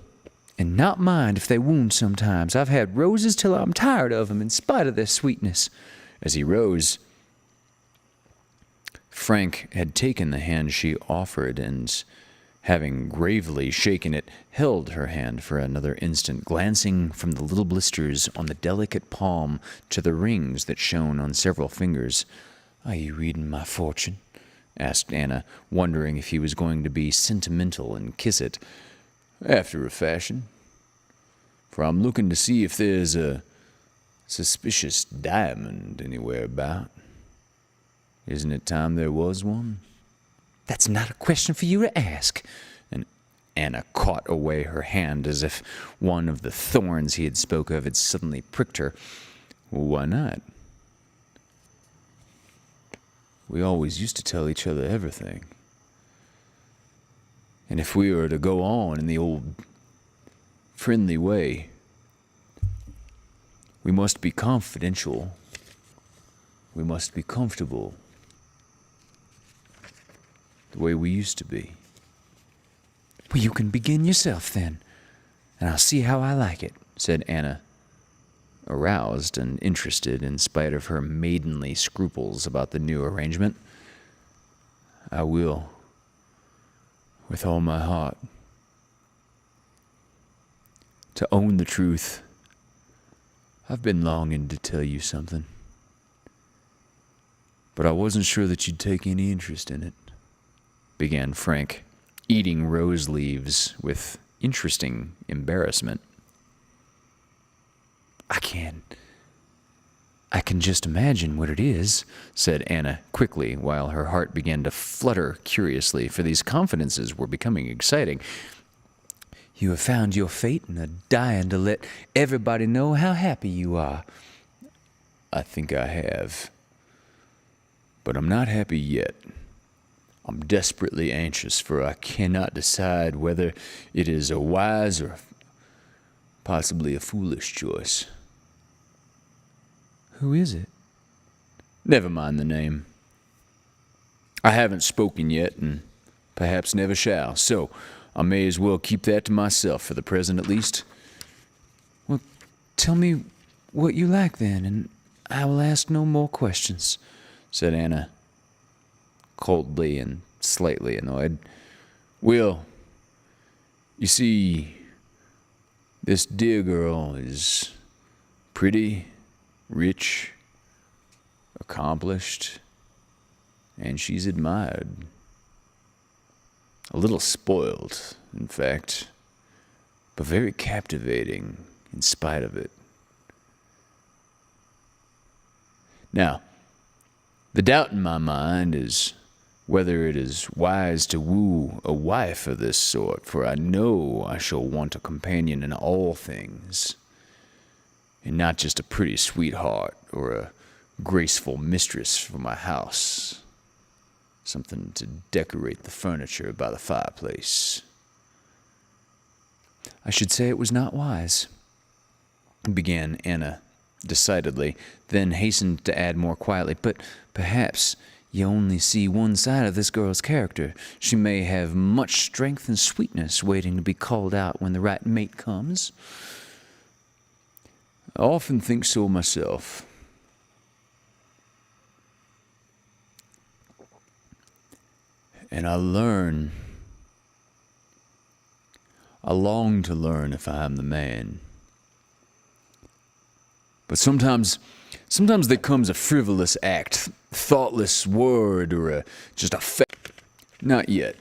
and not mind if they wound sometimes. I've had roses till I'm tired of them in spite of their sweetness." As he rose, Frank had taken the hand she offered and, having gravely shaken it, held her hand for another instant, glancing from the little blisters on the delicate palm to the rings that shone on several fingers. "Are you reading my fortune?" asked Anna, wondering if he was going to be sentimental and kiss it. "After a fashion. For I'm looking to see if there's a suspicious diamond anywhere about. Isn't it time there was one?" "That's not a question for you to ask." And Anna caught away her hand as if one of the thorns he had spoke of had suddenly pricked her. "Well, why not? We always used to tell each other everything. And if we were to go on in the old friendly way, we must be confidential. We must be comfortable. The way we used to be." "Well, you can begin yourself then, and I'll see how I like it," said Anna, aroused and interested in spite of her maidenly scruples about the new arrangement. "I will, with all my heart. To own the truth, I've been longing to tell you something, but I wasn't sure that you'd take any interest in it," began Frank, eating rose leaves with interesting embarrassment. I can just imagine what it is," said Anna quickly, while her heart began to flutter curiously, for these confidences were becoming exciting. "You have found your fate and are dying to let everybody know how happy you are." "I think I have. But I'm not happy yet. I'm desperately anxious, for I cannot decide whether it is a wise or possibly a foolish choice." "Who is it?" "Never mind the name. I haven't spoken yet, and perhaps never shall, so I may as well keep that to myself for the present at least." "Well, tell me what you like then, and I will ask no more questions," said Anna, coldly and slightly annoyed. "Well, you see, this dear girl is pretty, rich, accomplished, and she's admired. A little spoiled, in fact, but very captivating in spite of it. Now, the doubt in my mind is whether it is wise to woo a wife of this sort, for I know I shall want a companion in all things, and not just a pretty sweetheart or a graceful mistress for my house, something to decorate the furniture by the fireplace." "I should say it was not wise." began Anna decidedly, then hastened to add more quietly, but perhaps you only see one side of this girl's character. She may have much strength and sweetness waiting to be called out when the right mate comes. I often think so myself. And I long to learn if I am the man. But sometimes there comes a frivolous act, thoughtless word, or just a fact. Not yet.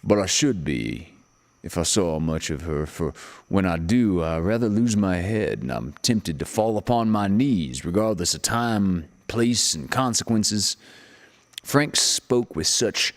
But I should be, if I saw much of her, for when I do, I rather lose my head, and I'm tempted to fall upon my knees, regardless of time, place, and consequences. Frank spoke with such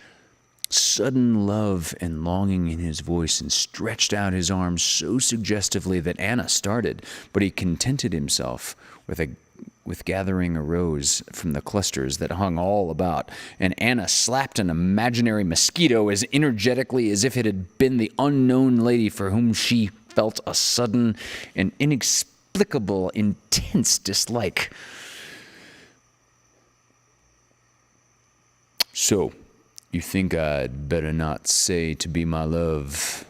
sudden love and longing in his voice and stretched out his arms so suggestively that Anna started, but he contented himself with gathering a rose from the clusters that hung all about, and Anna slapped an imaginary mosquito as energetically as if it had been the unknown lady for whom she felt a sudden and inexplicable intense dislike. So, you think I'd better not say to be my love,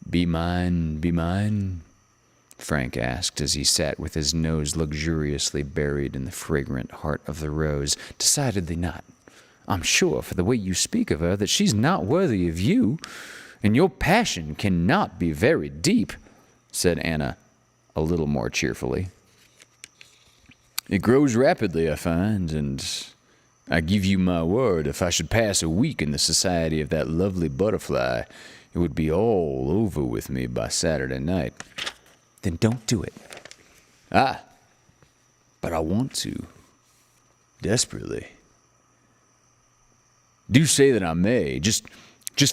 be mine? Frank asked as he sat with his nose luxuriously buried in the fragrant heart of the rose. Decidedly not. I'm sure, for the way you speak of her, that she's not worthy of you, and your passion cannot be very deep, said Anna, a little more cheerfully. It grows rapidly, I find, and I give you my word, if I should pass a week in the society of that lovely butterfly, it would be all over with me by Saturday night. Then don't do it. Ah, but I want to. Desperately. Do say that I may, just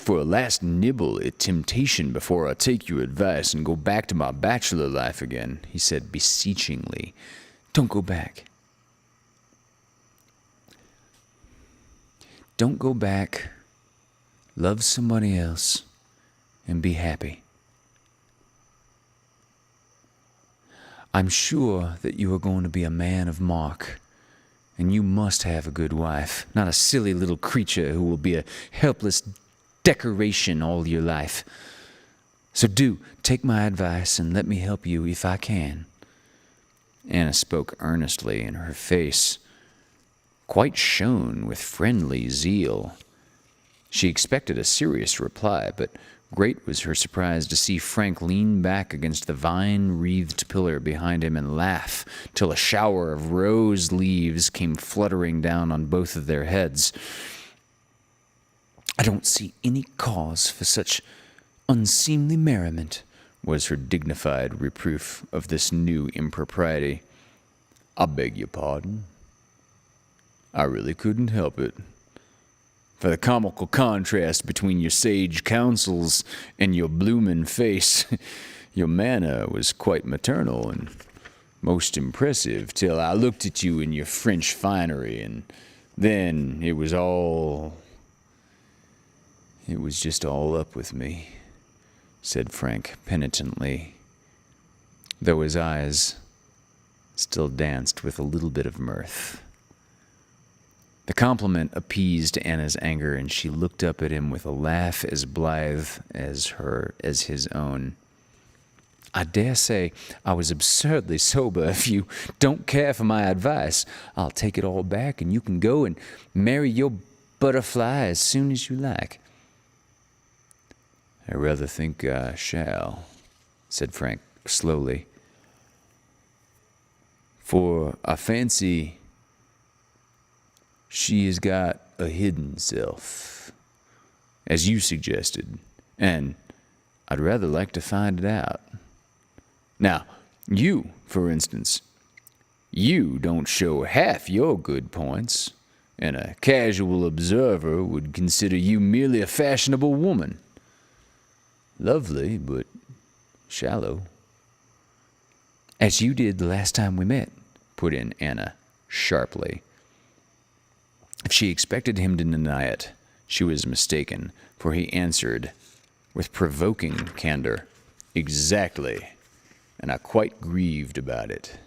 for a last nibble at temptation before I take your advice and go back to my bachelor life again, he said beseechingly. Don't go back. Don't go back. Love somebody else and be happy. I'm sure that you are going to be a man of mark, and you must have a good wife, not a silly little creature who will be a helpless decoration all your life. So do take my advice and let me help you if I can. Anna spoke earnestly, and her face quite shone with friendly zeal. She expected a serious reply, but great was her surprise to see Frank lean back against the vine-wreathed pillar behind him and laugh till a shower of rose leaves came fluttering down on both of their heads. I don't see any cause for such unseemly merriment, was her dignified reproof of this new impropriety. I beg your pardon. I really couldn't help it. For the comical contrast between your sage counsels and your bloomin' face, your manner was quite maternal and most impressive till I looked at you in your French finery, and then it was just all up with me, said Frank penitently, though his eyes still danced with a little bit of mirth. The compliment appeased Anna's anger, and she looked up at him with a laugh as blithe as his own. I dare say I was absurdly sober. If you don't care for my advice, I'll take it all back, and you can go and marry your butterfly as soon as you like. I rather think I shall, said Frank slowly. For I fancy she has got a hidden self, as you suggested, and I'd rather like to find it out. Now, you, for instance, you don't show half your good points, and a casual observer would consider you merely a fashionable woman. Lovely, but shallow. As you did the last time we met, put in Anna sharply. If she expected him to deny it, she was mistaken, for he answered with provoking candor. Exactly, and I quite grieved about it.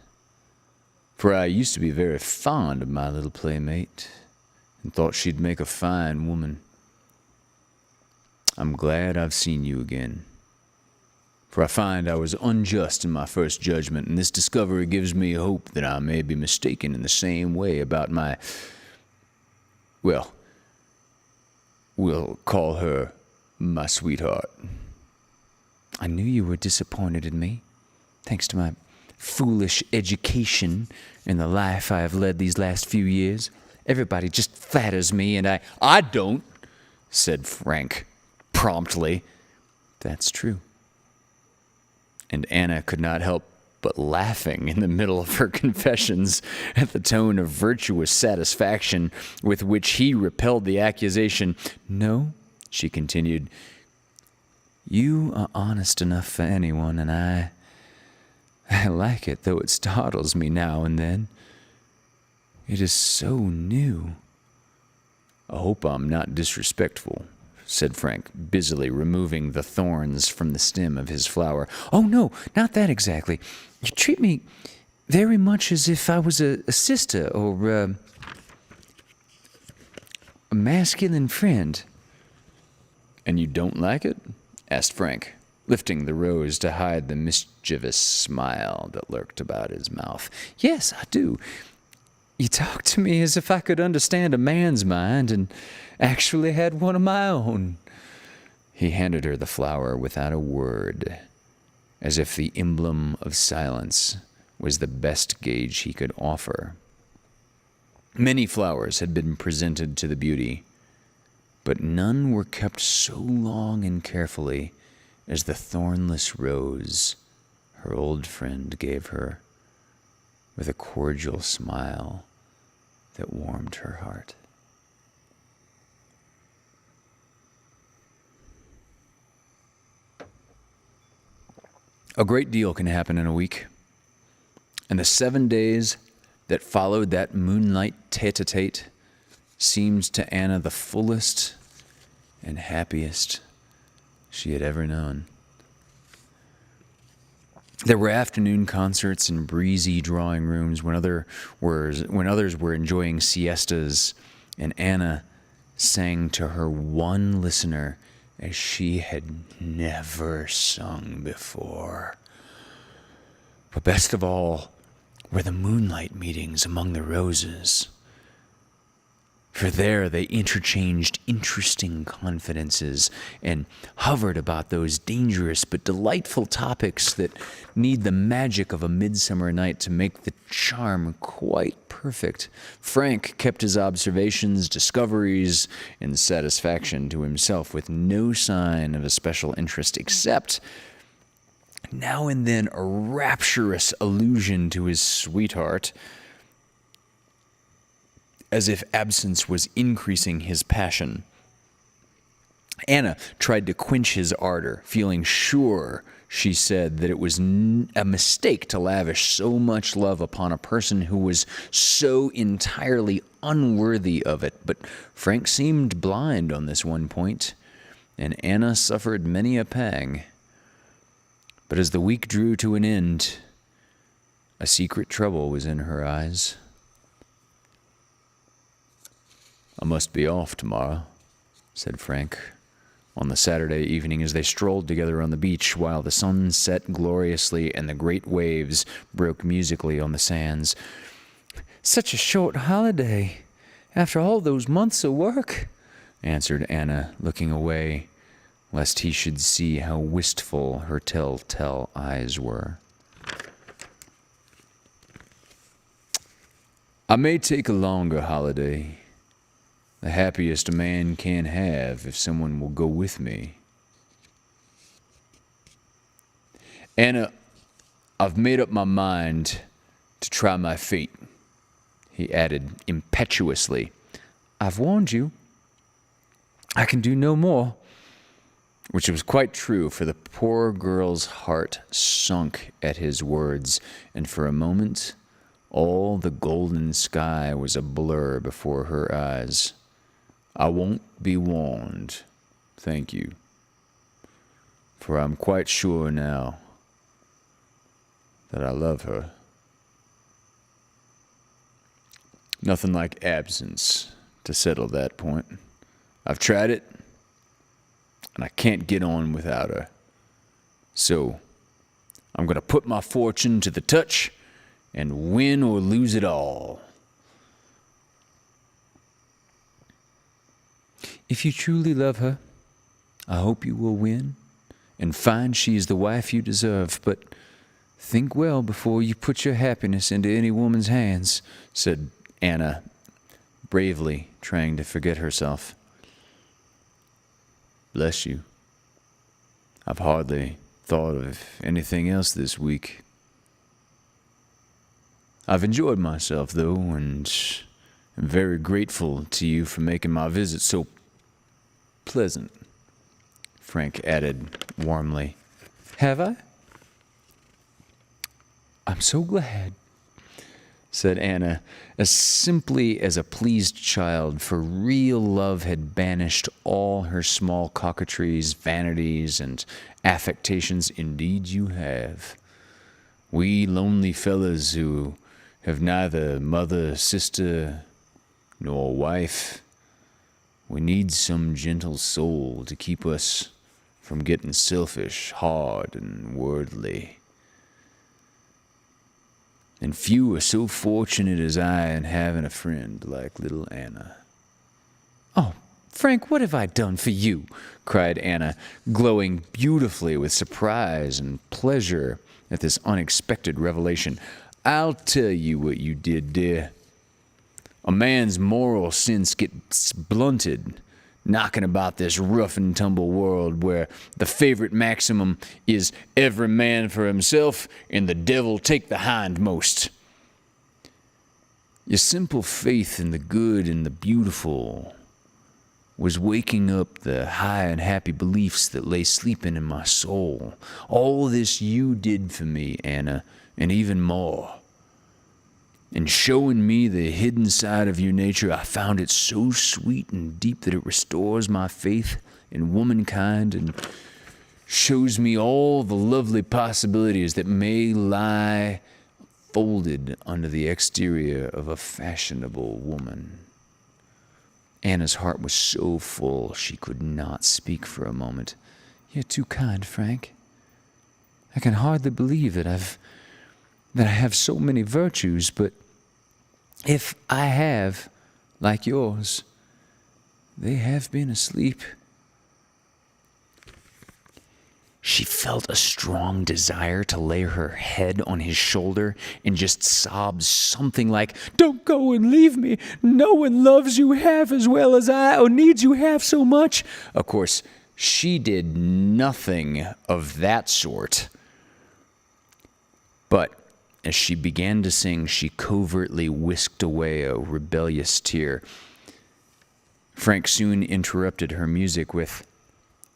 For I used to be very fond of my little playmate, and thought she'd make a fine woman. I'm glad I've seen you again, for I find I was unjust in my first judgment, and this discovery gives me hope that I may be mistaken in the same way about my, well, we'll call her my sweetheart. I knew you were disappointed in me, thanks to my foolish education and the life I have led these last few years. Everybody just flatters me, and I don't, said Frank promptly. That's true. And Anna could not help but laughing in the middle of her confessions at the tone of virtuous satisfaction with which he repelled the accusation. No, she continued, you are honest enough for anyone, and I like it, though it startles me now and then. It is so new. I hope I'm not disrespectful, said Frank, busily removing the thorns from the stem of his flower. Oh, no, not that exactly. You treat me very much as if I was a sister or a masculine friend. And you don't like it? Asked Frank, lifting the rose to hide the mischievous smile that lurked about his mouth. Yes, I do. You talk to me as if I could understand a man's mind and actually had one of my own. He handed her the flower without a word, as if the emblem of silence was the best gauge he could offer. Many flowers had been presented to the beauty, but none were kept so long and carefully as the thornless rose her old friend gave her, with a cordial smile that warmed her heart. A great deal can happen in a week, and the 7 days that followed that moonlight tete-a-tete seemed to Anna the fullest and happiest she had ever known. There were afternoon concerts in breezy drawing rooms when others were enjoying siestas, and Anna sang to her one listener as she had never sung before. But best of all were the moonlight meetings among the roses. For there they interchanged interesting confidences and hovered about those dangerous but delightful topics that need the magic of a midsummer night to make the charm quite perfect. Frank kept his observations, discoveries, and satisfaction to himself with no sign of a special interest except now and then a rapturous allusion to his sweetheart, as if absence was increasing his passion. Anna tried to quench his ardor, feeling sure, she said, that it was a mistake to lavish so much love upon a person who was so entirely unworthy of it. But Frank seemed blind on this one point, and Anna suffered many a pang. But as the week drew to an end, a secret trouble was in her eyes. I must be off tomorrow, said Frank, on the Saturday evening as they strolled together on the beach while the sun set gloriously and the great waves broke musically on the sands. Such a short holiday, after all those months of work, answered Anna, looking away, lest he should see how wistful her telltale eyes were. I may take a longer holiday, the happiest a man can have if someone will go with me. Anna, I've made up my mind to try my fate, he added impetuously. I've warned you. I can do no more. Which was quite true, for the poor girl's heart sunk at his words, and for a moment all the golden sky was a blur before her eyes. I won't be warned, thank you. for I'm quite sure now that I love her. Nothing like absence to settle that point. I've tried it, and I can't get on without her. So, I'm going to put my fortune to the touch and win or lose it all. If you truly love her, I hope you will win and find she is the wife you deserve, but think well before you put your happiness into any woman's hands, said Anna, bravely trying to forget herself. Bless you. I've hardly thought of anything else this week. I've enjoyed myself, though, and am very grateful to you for making my visit so pleasant, Frank added warmly. Have I? I'm so glad, said Anna, as simply as a pleased child, for real love had banished all her small coquetries, vanities, and affectations. Indeed you have. We lonely fellas who have neither mother, sister, nor wife, we need some gentle soul to keep us from getting selfish, hard, and worldly. And few are so fortunate as I in having a friend like little Anna. Oh, Frank, what have I done for you? Cried Anna, glowing beautifully with surprise and pleasure at this unexpected revelation. I'll tell you what you did, dear. A man's moral sense gets blunted, knocking about this rough and tumble world where the favorite maximum is every man for himself and the devil take the hindmost. Your simple faith in the good and the beautiful was waking up the high and happy beliefs that lay sleeping in my soul. All this you did for me, Anna, and even more. In showing me the hidden side of your nature, I found it so sweet and deep that it restores my faith in womankind and shows me all the lovely possibilities that may lie folded under the exterior of a fashionable woman. Anna's heart was so full she could not speak for a moment. You're too kind, Frank. I can hardly believe that I have so many virtues, but if I have, like yours, they have been asleep. She felt a strong desire to lay her head on his shoulder and just sob something like, "Don't go and leave me. No one loves you half as well as I, or needs you half so much." Of course, she did nothing of that sort. But as she began to sing, she covertly whisked away a rebellious tear. Frank soon interrupted her music with,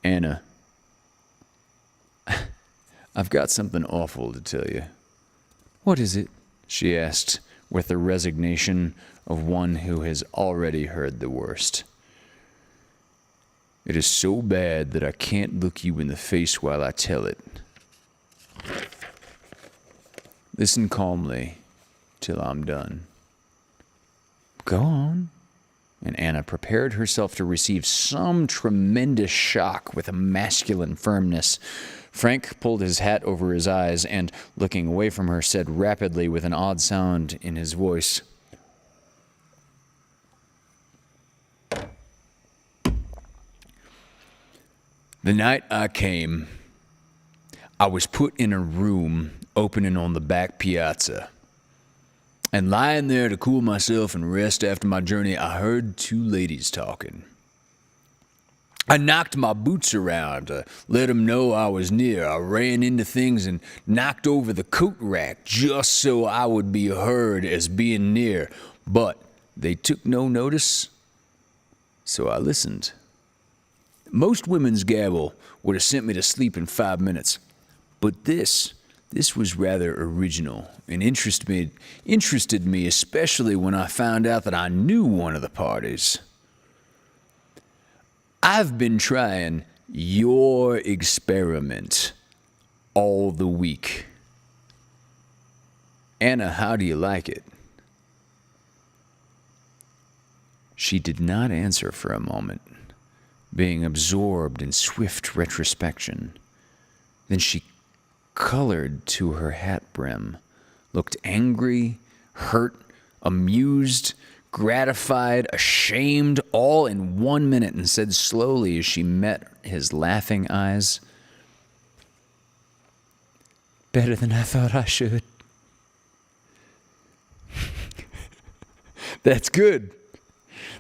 "Anna, I've got something awful to tell you." "What is it?" she asked, with the resignation of one who has already heard the worst. "It is so bad that I can't look you in the face while I tell it. Listen calmly till I'm done." "Go on." And Anna prepared herself to receive some tremendous shock with a masculine firmness. Frank pulled his hat over his eyes and, looking away from her, said rapidly with an odd sound in his voice, "The night I came, I was put in a room opening on the back piazza. And lying there to cool myself and rest after my journey, I heard two ladies talking. I knocked my boots around to let them know I was near. I ran into things and knocked over the coat rack just so I would be heard as being near. But they took no notice, so I listened. Most women's gabble would have sent me to sleep in 5 minutes. But this was rather original and interested me, especially when I found out that I knew one of the parties. I've been trying your experiment all the week. Anna, how do you like it? She did not answer for a moment, being absorbed in swift retrospection. Then she colored to her hat brim, looked angry, hurt, amused, gratified, ashamed, all in 1 minute, and said slowly as she met his laughing eyes, "Better than I thought I should." "That's good.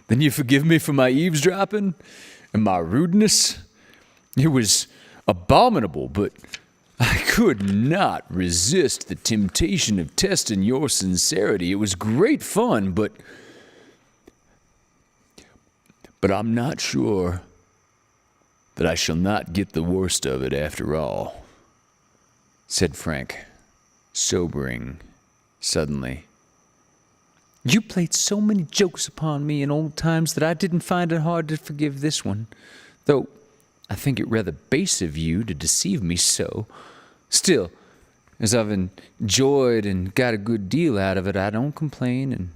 Then you forgive me for my eavesdropping and my rudeness? It was abominable, but I could not resist the temptation of testing your sincerity. It was great fun, but I'm not sure that I shall not get the worst of it after all," said Frank, sobering suddenly. "You played so many jokes upon me in old times that I didn't find it hard to forgive this one, though I think it rather base of you to deceive me so. Still, as I've enjoyed and got a good deal out of it, I don't complain, and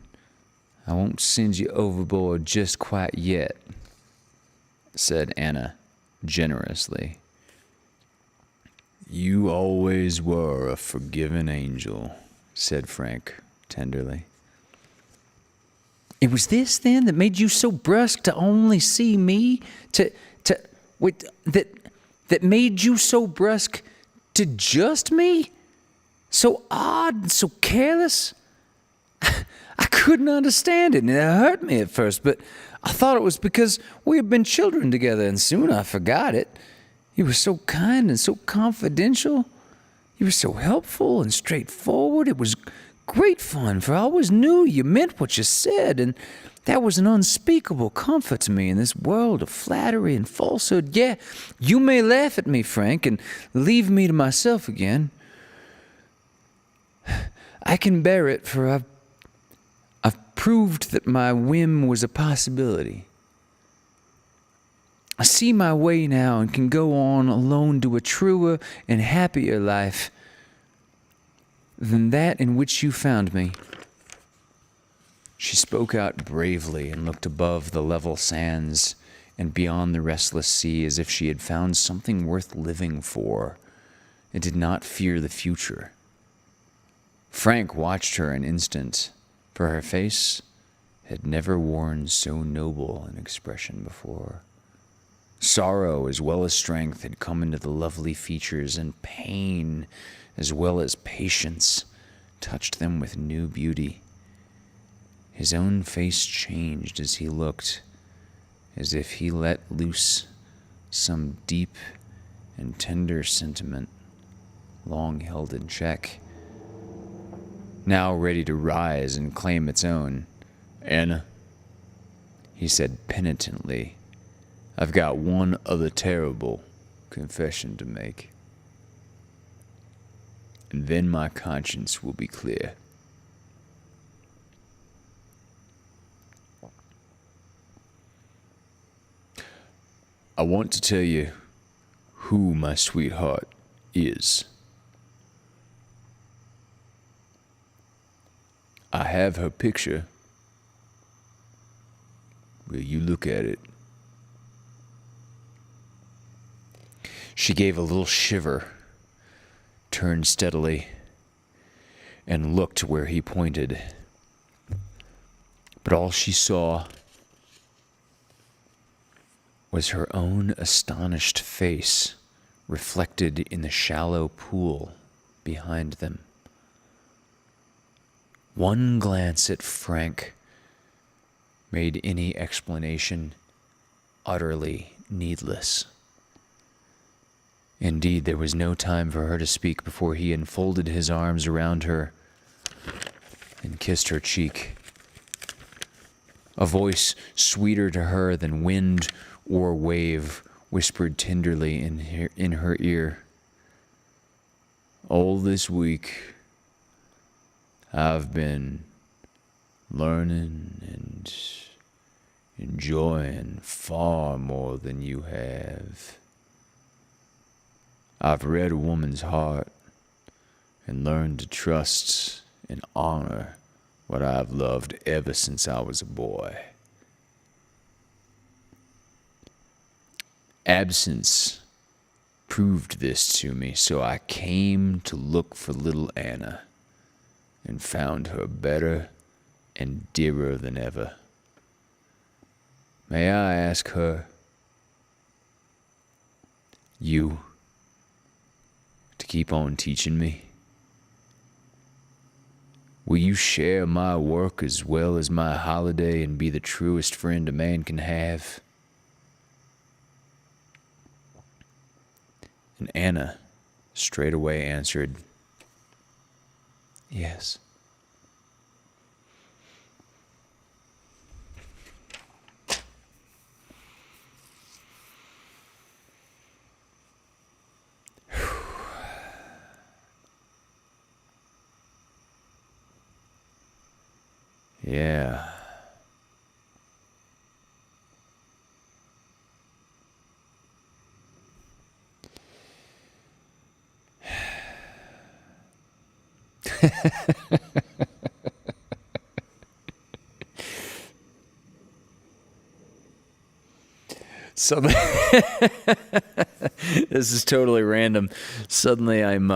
I won't send you overboard just quite yet," said Anna generously. "You always were a forgiving angel," said Frank tenderly. "It was this, then, that made you so brusque to only see me? That made you so brusque to just me? So odd and so careless? I couldn't understand it, and it hurt me at first, but I thought it was because we had been children together, and soon I forgot it. You were so kind and so confidential. You were so helpful and straightforward. It was great fun, for I always knew you meant what you said, and that was an unspeakable comfort to me in this world of flattery and falsehood. Yeah, you may laugh at me, Frank, and leave me to myself again. I can bear it, for I've proved that my whim was a possibility. I see my way now and can go on alone to a truer and happier life than that in which you found me." She spoke out bravely and looked above the level sands and beyond the restless sea as if she had found something worth living for and did not fear the future. Frank watched her an instant, for her face had never worn so noble an expression before. Sorrow as well as strength had come into the lovely features, and pain as well as patience touched them with new beauty. His own face changed as he looked, as if he let loose some deep and tender sentiment long held in check, now ready to rise and claim its own. "Anna," he said penitently, "I've got one other terrible confession to make, and then my conscience will be clear. I want to tell you who my sweetheart is. I have her picture. Will you look at it?" She gave a little shiver, turned steadily, and looked where he pointed. But all she saw was her own astonished face reflected in the shallow pool behind them. One glance at Frank made any explanation utterly needless. Indeed, there was no time for her to speak before he enfolded his arms around her and kissed her cheek. A voice sweeter to her than wind or wave whispered tenderly in her ear, "All this week I've been learning and enjoying far more than you have. I've read a woman's heart and learned to trust and honor what I've loved ever since I was a boy. Absence proved this to me, so I came to look for little Anna and found her better and dearer than ever. May I ask her, you, to keep on teaching me? Will you share my work as well as my holiday and be the truest friend a man can have? And Anna straightaway answered, yes. Yeah. Suddenly, this is totally random. Suddenly, I'm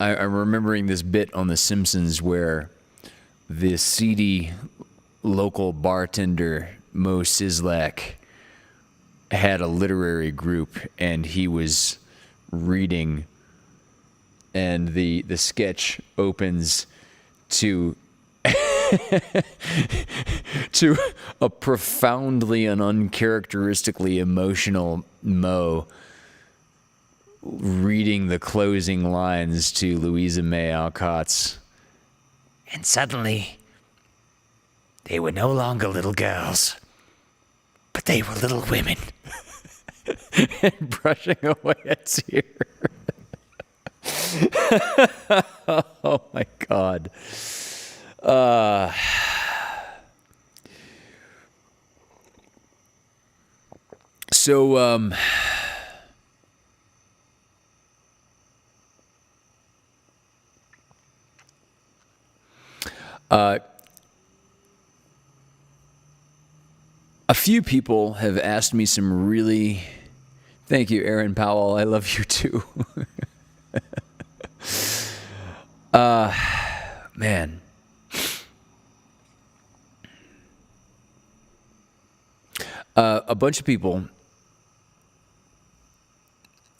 remembering this bit on The Simpsons where the seedy local bartender Mo Sizlak had a literary group, and he was reading, and the sketch opens to to a profoundly and uncharacteristically emotional Mo reading the closing lines to Louisa May Alcott's, and suddenly they were no longer little girls, but they were little women. And brushing away a tear. Oh my God. A few people have asked me some really... Thank you, Aaron Powell. I love you too. Man. A bunch of people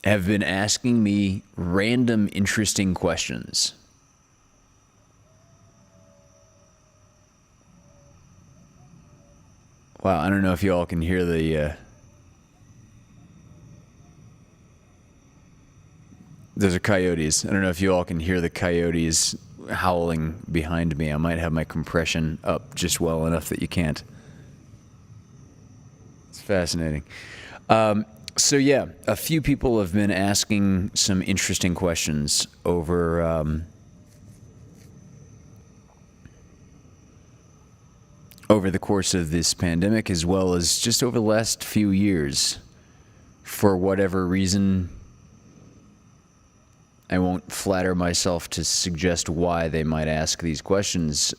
have been asking me random, interesting questions. Wow, I don't know if you all can hear the... Those are coyotes. I don't know if you all can hear the coyotes howling behind me. I might have my compression up just well enough that you can't. It's fascinating. So yeah, a few people have been asking some interesting questions over the course of this pandemic, as well as just over the last few years. For whatever reason, I won't flatter myself to suggest why they might ask these questions.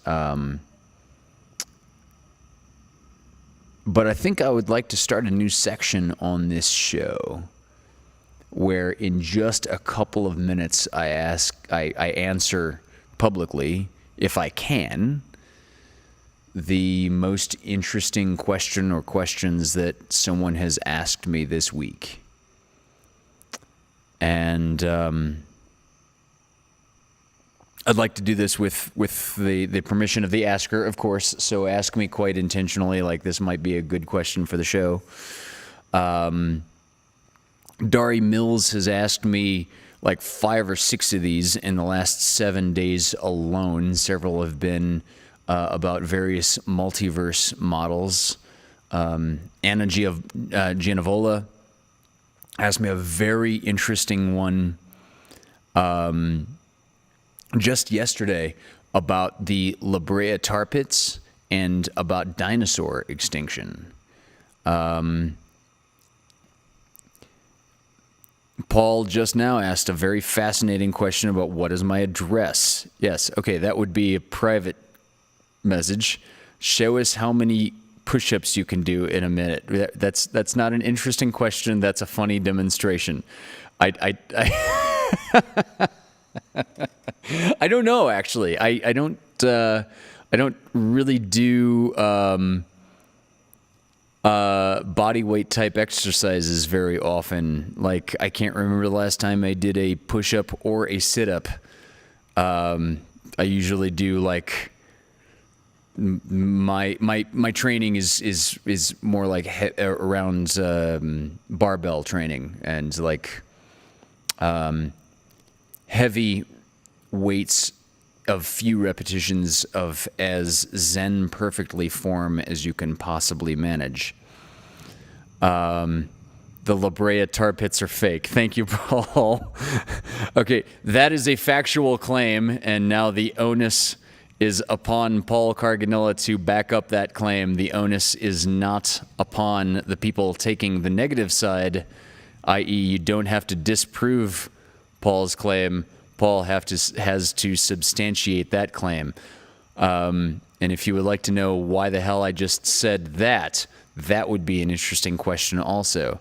But I think I would like to start a new section on this show where in just a couple of minutes I answer publicly, if I can, the most interesting question or questions that someone has asked me this week. And I'd like to do this with the permission of the asker, of course, so ask me quite intentionally, like this might be a good question for the show. Dari Mills has asked me like 5 or 6 of these in the last 7 days alone. Several have been about various multiverse models. Anna Gianavola asked me a very interesting one just yesterday about the La Brea tar pits and about dinosaur extinction. Paul just now asked a very fascinating question about what is my address. Yes, okay, that would be a private message. Show us how many push-ups you can do in a minute. That's not an interesting question. That's a funny demonstration. I I don't know, actually. I don't really do body weight type exercises very often. Like, I can't remember the last time I did a push-up or a sit-up. I usually do like my training is more like around barbell training and like heavy weights of few repetitions of as zen perfectly form as you can possibly manage. The La Brea tar pits are fake. Thank you, Paul. Okay, that is a factual claim, and now the onus is upon Paul Carganilla to back up that claim. The onus is not upon the people taking the negative side, i.e. you don't have to disprove Paul's claim. Paul has to substantiate that claim. And if you would like to know why the hell I just said that, that would be an interesting question also.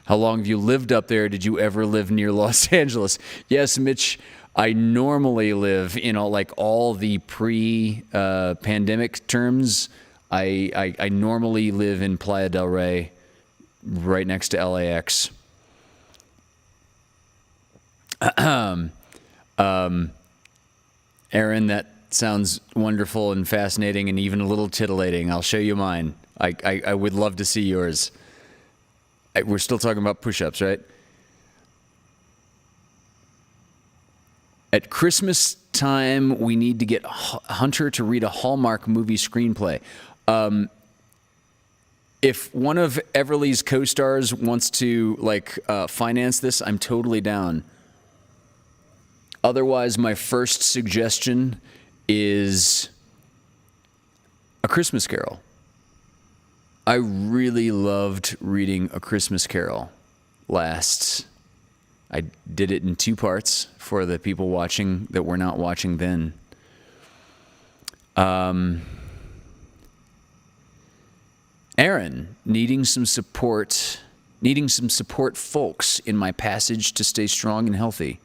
How long have you lived up there? Did you ever live near Los Angeles? Yes, Mitch, I normally live in all the pre-pandemic terms. I normally live in Playa del Rey, right next to LAX. Aaron, that sounds wonderful and fascinating and even a little titillating. I'll show you mine. I would love to see yours. We're still talking about push-ups, right? At Christmas time, we need to get Hunter to read a Hallmark movie screenplay. If one of Everly's co-stars wants to finance this, I'm totally down. Otherwise, my first suggestion is A Christmas Carol. I really loved reading A Christmas Carol last. I did it in 2 parts for the people watching that were not watching then. Aaron, needing some support folks in my passage to stay strong and healthy.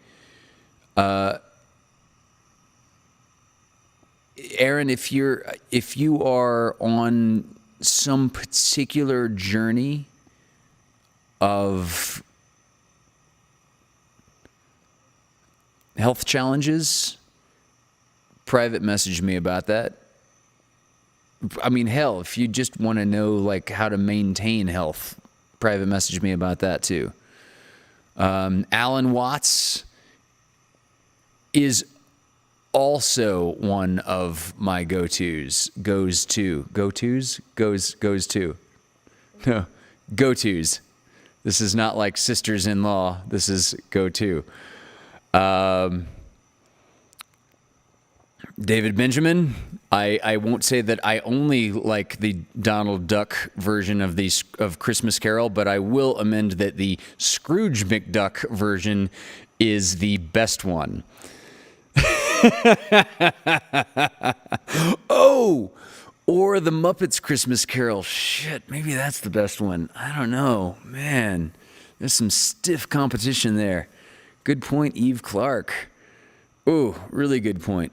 Aaron, if you are on some particular journey of health challenges, private message me about that. I mean, hell, if you just want to know how to maintain health, private message me about that too. Alan Watts is also one of my go-tos. Goes to. No, go-tos. This is not like sisters-in-law. This is go-to. David Benjamin, I won't say that I only like the Donald Duck version of Christmas Carol, but I will amend that the Scrooge McDuck version is the best one. Oh, or the Muppets Christmas Carol. Shit, maybe that's the best one. I don't know. Man, there's some stiff competition there. Good point, Eve Clark. Ooh, really good point.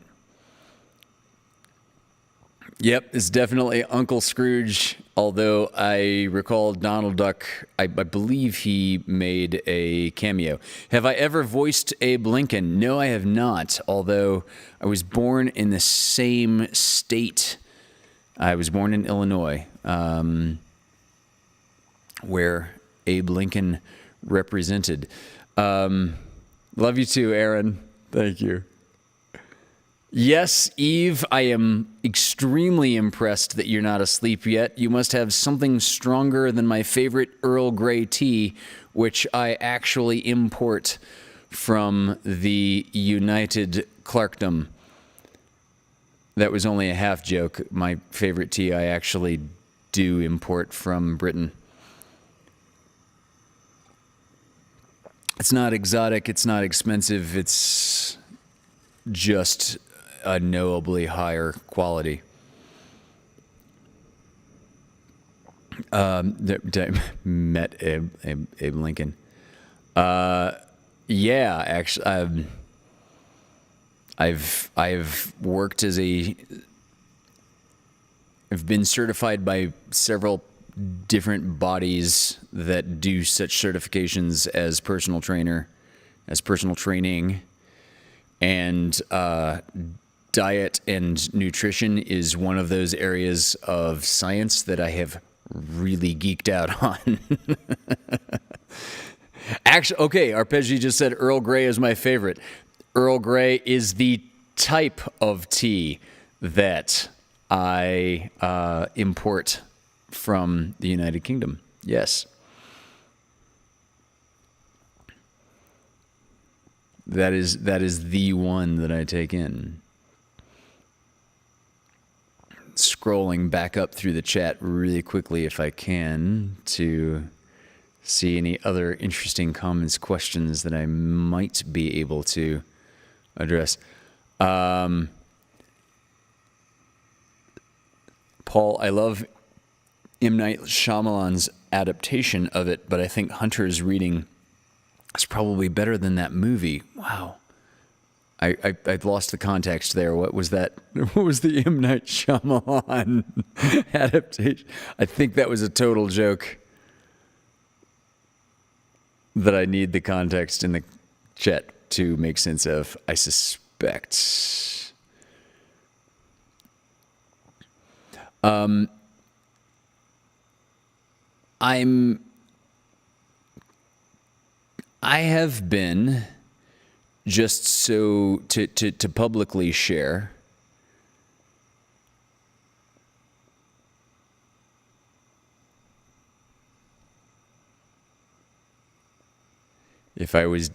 Yep, it's definitely Uncle Scrooge, although I recall Donald Duck, I believe he made a cameo. Have I ever voiced Abe Lincoln? No, I have not, although I was born in the same state. I was born in Illinois, where Abe Lincoln represented. Love you too, Aaron. Thank you. Yes, Eve, I am extremely impressed that you're not asleep yet. You must have something stronger than my favorite Earl Grey tea, which I actually import from the United Clarkdom. That was only a half joke. My favorite tea I actually do import from Britain. It's not exotic. It's not expensive. It's just a knowably higher quality. Met Abe Lincoln. Yeah, actually, I've worked as I've been certified by several different bodies that do such certifications as personal trainer, as personal training, and diet and nutrition is one of those areas of science that I have really geeked out on. Actually, okay, Arpeggi just said Earl Grey is my favorite. Earl Grey is the type of tea that I import from the United Kingdom. Yes. That is the one that I take in. Scrolling back up through the chat really quickly if I can to see any other interesting comments, questions that I might be able to address. Paul, I love M. Night Shyamalan's adaptation of it, but I think Hunter's reading is probably better than that movie. Wow. I lost the context there. What was that? What was the M. Night Shyamalan adaptation? I think that was a total joke that I need the context in the chat to make sense of, I suspect. I have been, just so to publicly share, if I was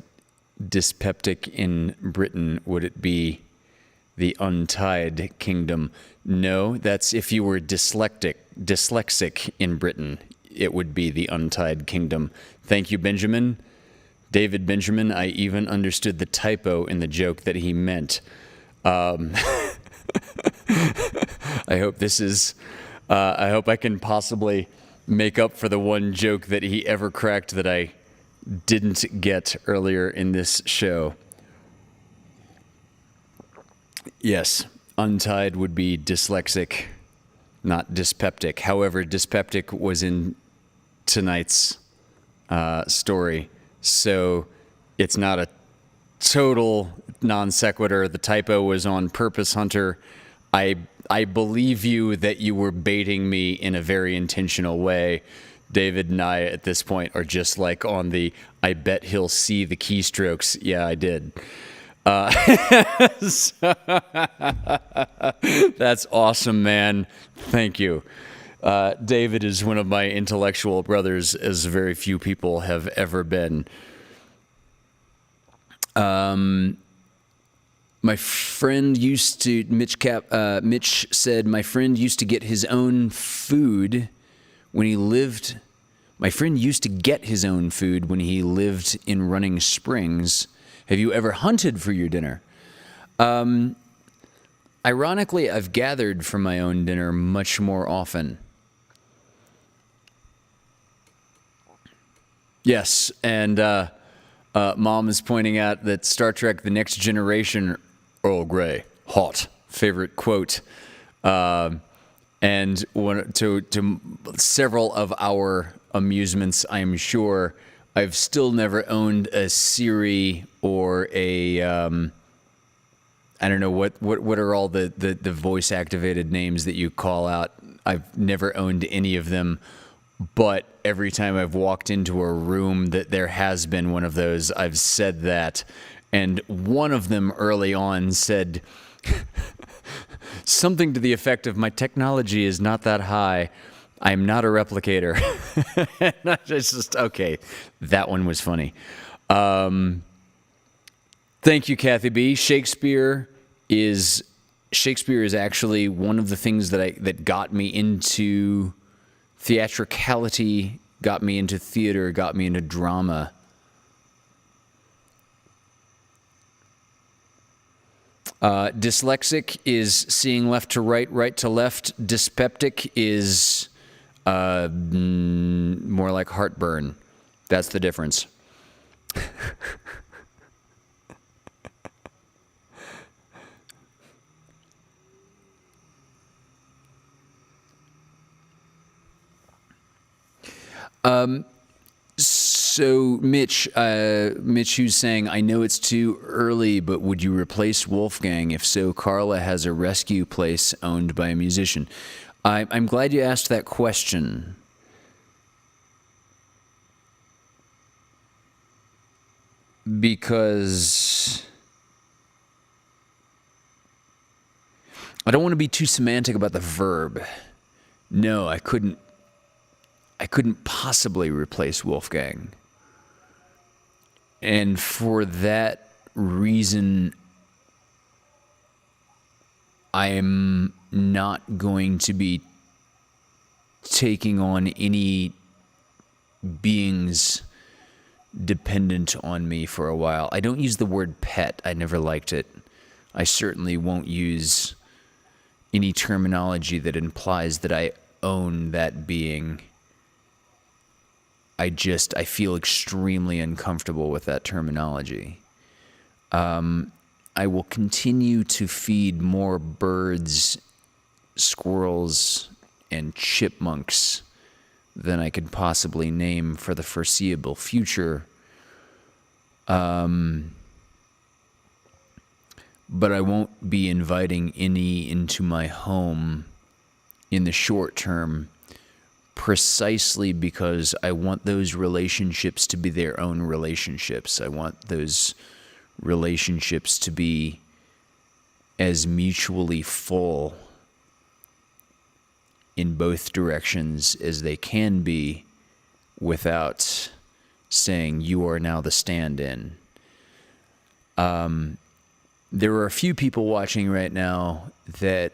dyspeptic in Britain, would it be the Untied Kingdom? No, that's if you were dyslexic in Britain, it would be the Untied Kingdom. Thank you, Benjamin. David Benjamin, I even understood the typo in the joke that he meant. I hope this is, I hope I can possibly make up for the one joke that he ever cracked that I didn't get earlier in this show. Yes, untied would be dyslexic, not dyspeptic. However, dyspeptic was in tonight's story. So it's not a total non sequitur. The typo was on purpose, Hunter. I believe you that you were baiting me in a very intentional way. David and I at this point are just like on the, I bet he'll see the keystrokes. Yeah, I did. That's awesome, man. Thank you. David is one of my intellectual brothers, as very few people have ever been. My friend used to, Mitch said, my friend used to get his own food when he lived. My friend used to get his own food when he lived in Running Springs. Have you ever hunted for your dinner? Ironically, I've gathered for my own dinner much more often. Yes, and Mom is pointing out that Star Trek The Next Generation, Earl Grey, hot, favorite quote. And to several of our amusements, I'm sure, I've still never owned a Siri or a, I don't know, what are all the voice-activated names that you call out? I've never owned any of them. But every time I've walked into a room that there has been one of those, I've said that. And one of them early on said something to the effect of, my technology is not that high. I'm not a replicator. And I just, okay, that one was funny. Thank you, Kathy B. Shakespeare is actually one of the things that got me into theatricality, got me into theater, got me into drama. Dyslexic is seeing left to right, right to left. Dyspeptic is more like heartburn. That's the difference. So Mitch, who's saying, I know it's too early, but would you replace Wolfgang? If so, Carla has a rescue place owned by a musician. I'm glad you asked that question. Because I don't want to be too semantic about the verb. No, I couldn't possibly replace Wolfgang. And for that reason, I'm not going to be taking on any beings dependent on me for a while. I don't use the word pet. I never liked it. I certainly won't use any terminology that implies that I own that being. I feel extremely uncomfortable with that terminology. I will continue to feed more birds, squirrels, and chipmunks than I could possibly name for the foreseeable future. But I won't be inviting any into my home in the short term, precisely because I want those relationships to be their own relationships. I want those relationships to be as mutually full in both directions as they can be without saying, you are now the stand-in. There are a few people watching right now that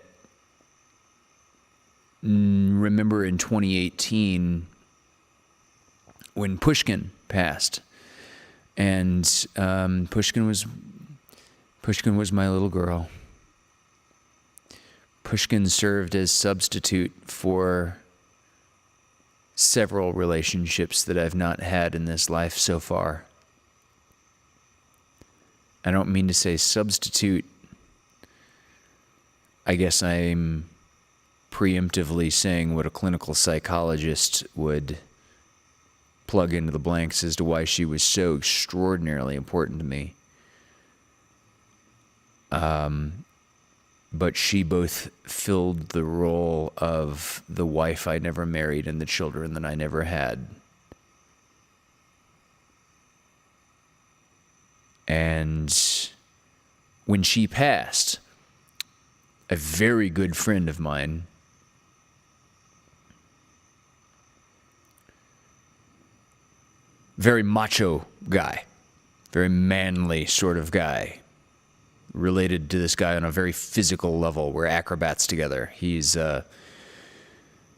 remember in 2018 when Pushkin passed, and Pushkin was my little girl. Pushkin served as substitute for several relationships that I've not had in this life so far. I don't mean to say substitute. I guess I'm preemptively saying what a clinical psychologist would plug into the blanks as to why she was so extraordinarily important to me. But she both filled the role of the wife I never married and the children that I never had. And when she passed, a very good friend of mine very macho guy, very manly sort of guy, related to this guy on a very physical level. We're acrobats together. He's a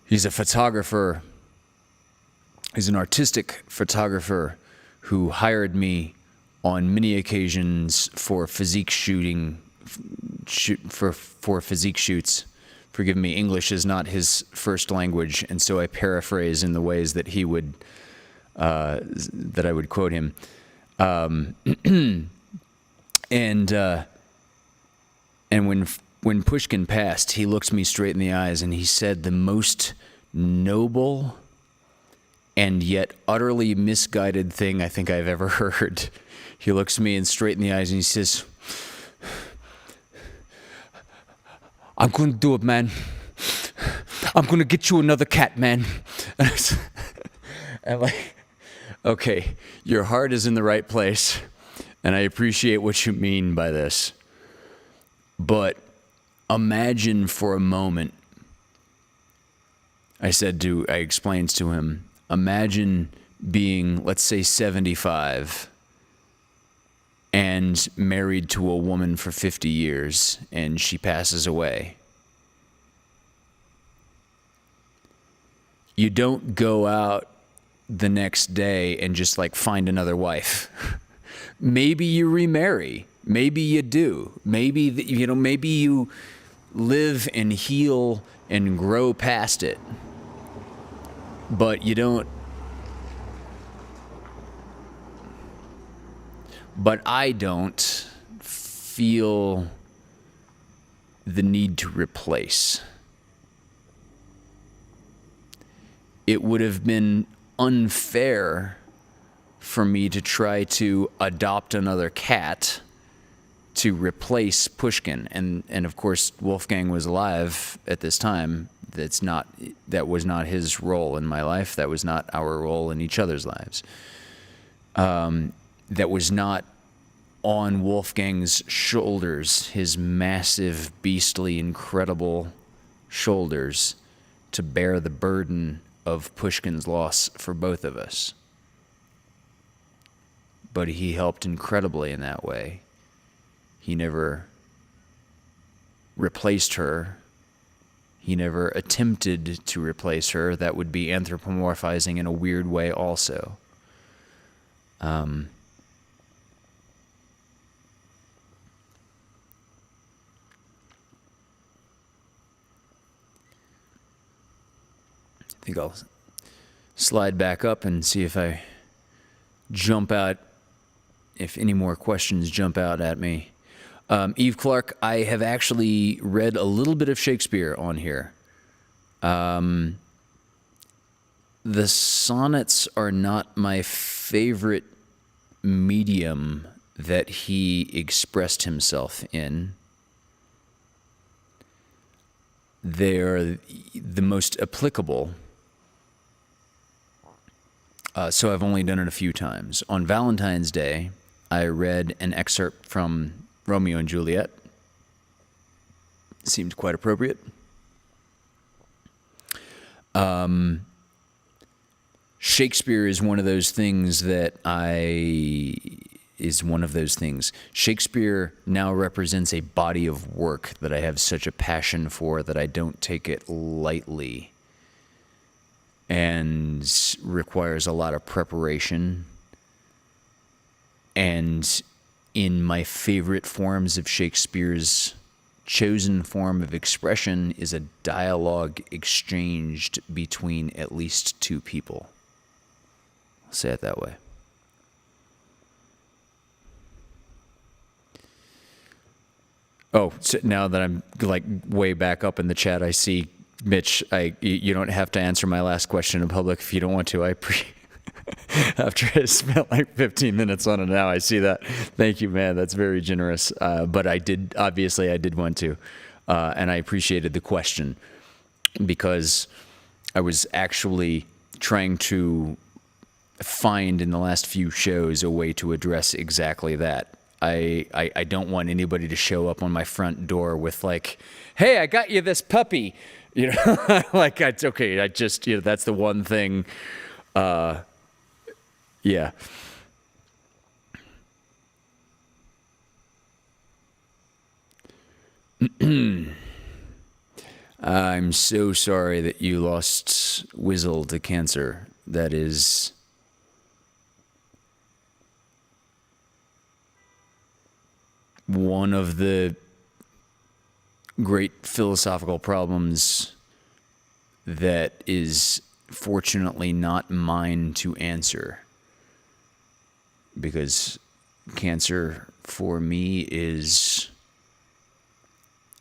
photographer. He's an artistic photographer who hired me on many occasions for physique shooting, for physique shoots. Forgive me, English is not his first language, and so I paraphrase in the ways that he would, that I would quote him. And when Pushkin passed, he looked me straight in the eyes and he said the most noble and yet utterly misguided thing I think I've ever heard. He looks me straight in the eyes and he says, "I'm going to do it, man. I'm going to get you another cat, man." And like, okay, your heart is in the right place, and I appreciate what you mean by this. But imagine for a moment, I explained to him, imagine being, let's say, 75 and married to a woman for 50 years and she passes away. You don't go out the next day and just like find another wife. Maybe you remarry. Maybe you do. Maybe, maybe you live and heal and grow past it. But you don't. But I don't feel the need to replace. It would have been unfair for me to try to adopt another cat to replace Pushkin. And of course, Wolfgang was alive at this time. That was not his role in my life. That was not our role in each other's lives. That was not on Wolfgang's shoulders, his massive, beastly, incredible shoulders, to bear the burden of Pushkin's loss for both of us. But he helped incredibly in that way. He never replaced her. He never attempted to replace her. That would be anthropomorphizing in a weird way also. I think I'll slide back up and see if I jump out, if any more questions jump out at me. Eve Clark, I have actually read a little bit of Shakespeare on here. The sonnets are not my favorite medium that he expressed himself in. They're the most applicable. So I've only done it a few times. On Valentine's Day, I read an excerpt from Romeo and Juliet. Seemed quite appropriate. Shakespeare is one of those things Shakespeare now represents a body of work that I have such a passion for that I don't take it lightly, and requires a lot of preparation. And in my favorite forms of Shakespeare's chosen form of expression is a dialogue exchanged between at least two people. I'll say it that way. Oh, so now that I'm like way back up in the chat, I see Mitch. You don't have to answer my last question in public if you don't want to. After I spent like 15 minutes on it now, I see that. Thank you, man. That's very generous. But I did want to, and I appreciated the question because I was actually trying to find in the last few shows a way to address exactly that. I don't want anybody to show up on my front door with like, hey, I got you this puppy. Like, it's okay. I just, that's the one thing. Yeah. I'm so sorry that you lost Wizzle to cancer. That is one of the great philosophical problems that is fortunately not mine to answer, because cancer for me is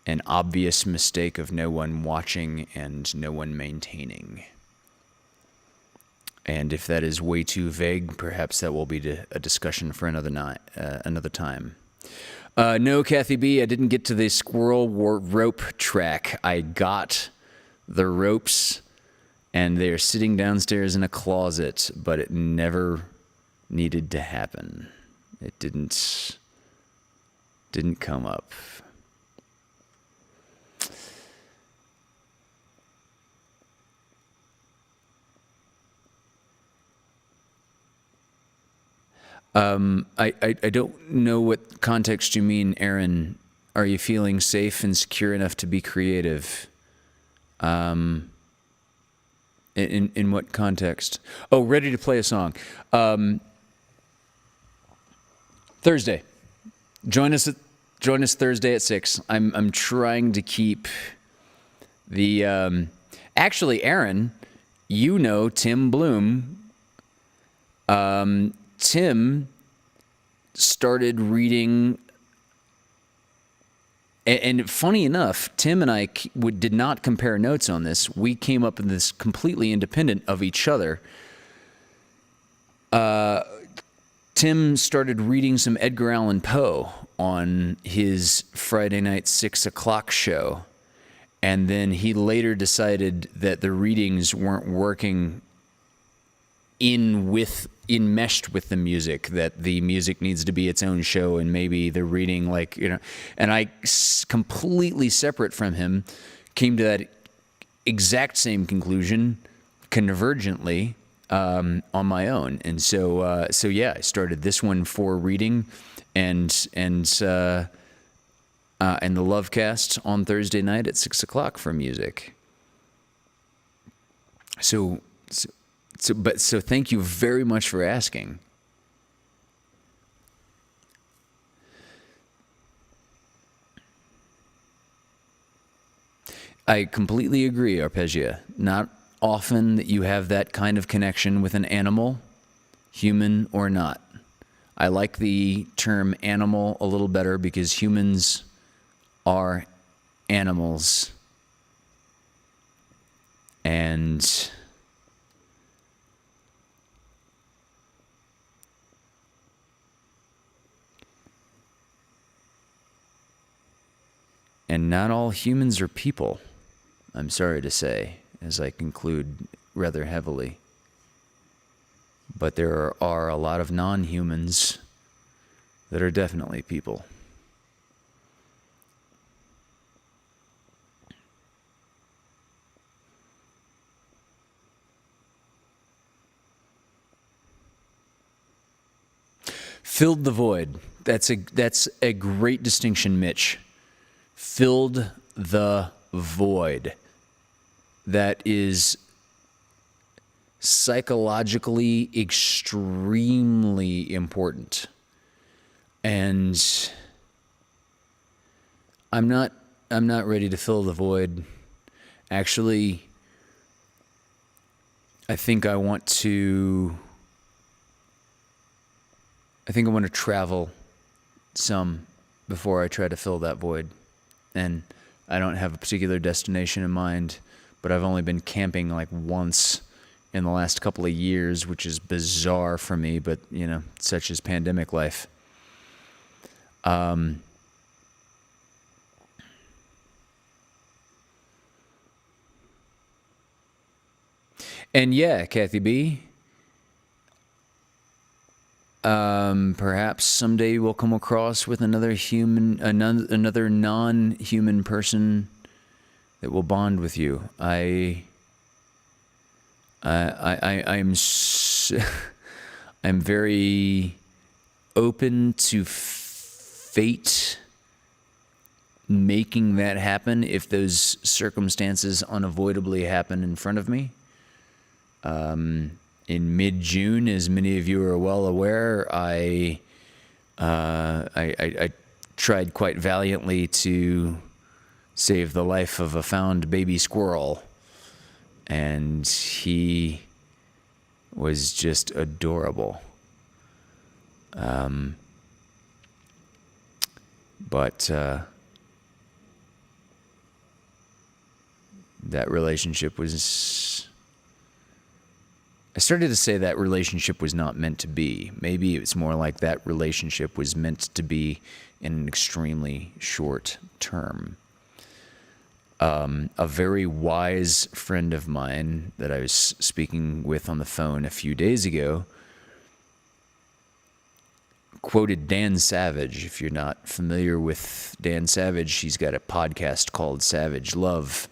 an obvious mistake of no one watching and no one maintaining. And if that is way too vague, perhaps that will be a discussion for another time. No, Kathy B., I didn't get to the squirrel rope track. I got the ropes, and they're sitting downstairs in a closet, but it never needed to happen. It didn't come up. I don't know what context you mean, Aaron. Are you feeling safe and secure enough to be creative? In what context? Oh, ready to play a song. Thursday. Join us Thursday at 6. I'm trying to keep the actually, Aaron, you know Tim Bloom. Tim started reading, and funny enough, Tim and I did not compare notes on this. We came up with this completely independent of each other. Tim started reading some Edgar Allan Poe on his Friday night 6 o'clock show. And then he later decided that the readings weren't working enmeshed with the music, that the music needs to be its own show, and maybe the reading, and I, completely separate from him, came to that exact same conclusion convergently on my own. And so yeah, I started this one for reading and the Lovecast on Thursday night at 6 o'clock for music. So thank you very much for asking. I completely agree, Arpegia. Not often that you have that kind of connection with an animal, human or not. I like the term animal a little better because humans are animals. And not all humans are people, I'm sorry to say, as I conclude rather heavily. But there are a lot of non-humans that are definitely people. Filled the void. That's a great distinction, Mitch. Filled the void. That is psychologically extremely important. And I'm not ready to fill the void. Actually, I think I want to travel some before I try to fill that void. And I don't have a particular destination in mind, but I've only been camping like once in the last couple of years, which is bizarre for me, but such is pandemic life. And yeah, Kathy B, perhaps someday we'll come across with another non-human person that will bond with you. I'm very open to fate making that happen if those circumstances unavoidably happen in front of me. In mid-June, as many of you are well aware, I tried quite valiantly to save the life of a found baby squirrel, and he was just adorable. But that relationship was... I started to say that relationship was not meant to be. Maybe it's more like that relationship was meant to be in an extremely short term. A very wise friend of mine that I was speaking with on the phone a few days ago quoted Dan Savage. If you're not familiar with Dan Savage, he's got a podcast called Savage Love.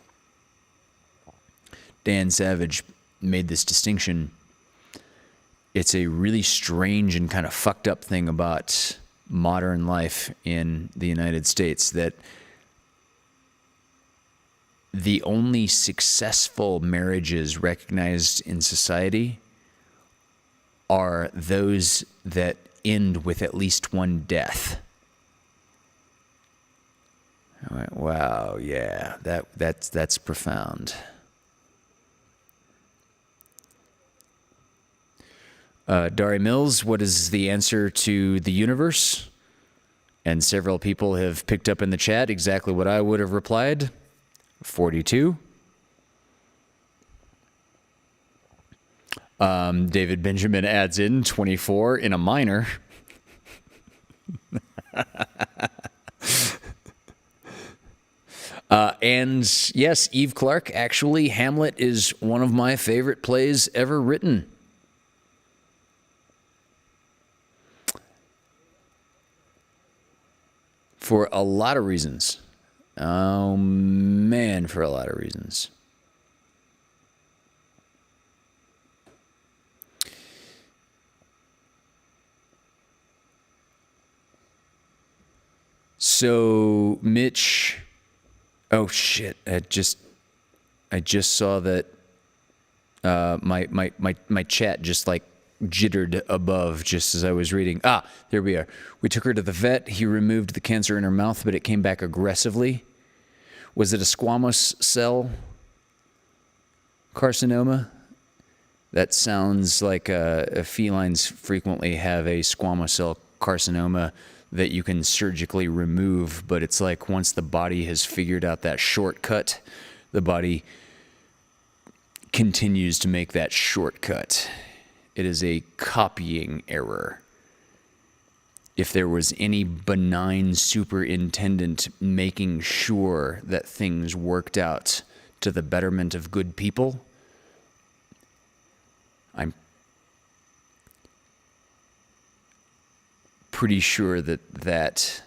Dan Savage made this distinction. It's a really strange and kind of fucked up thing about modern life in the United States, that the only successful marriages recognized in society are those that end with at least one death. I went, wow, yeah, that's profound. Dari Mills, what is the answer to the universe? And several people have picked up in the chat exactly what I would have replied. 42. David Benjamin adds in 24 in a minor. And yes, Eve Clark, actually, Hamlet is one of my favorite plays ever written. For a lot of reasons. Oh, man, for a lot of reasons. So, Mitch, oh shit! I just saw that my chat just like jittered above just as I was reading. Ah, there we are. We took her to the vet. He removed the cancer in her mouth, but it came back aggressively. Was it a squamous cell carcinoma? That sounds like felines frequently have a squamous cell carcinoma that you can surgically remove, but it's like once the body has figured out that shortcut, the body continues to make that shortcut. It is a copying error. If there was any benign superintendent making sure that things worked out to the betterment of good people, I'm pretty sure that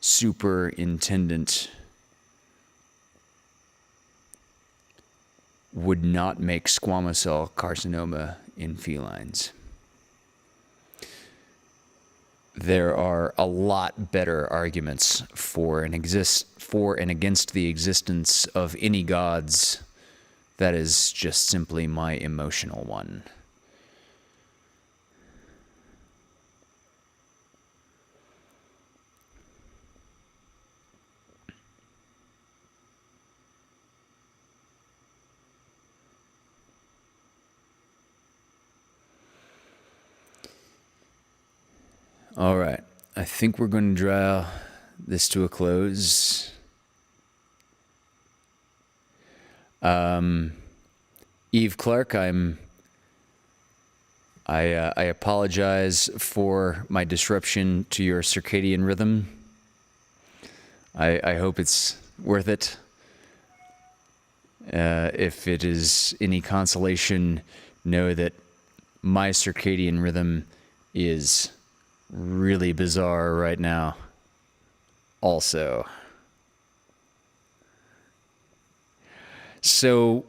superintendent would not make squamous cell carcinoma in felines. There are a lot better arguments for and against the existence of any gods. That is just simply my emotional one. All right. I think we're going to draw this to a close. Eve Clark, I apologize for my disruption to your circadian rhythm. I hope it's worth it. If it is any consolation, know that my circadian rhythm is really bizarre right now. Also. So,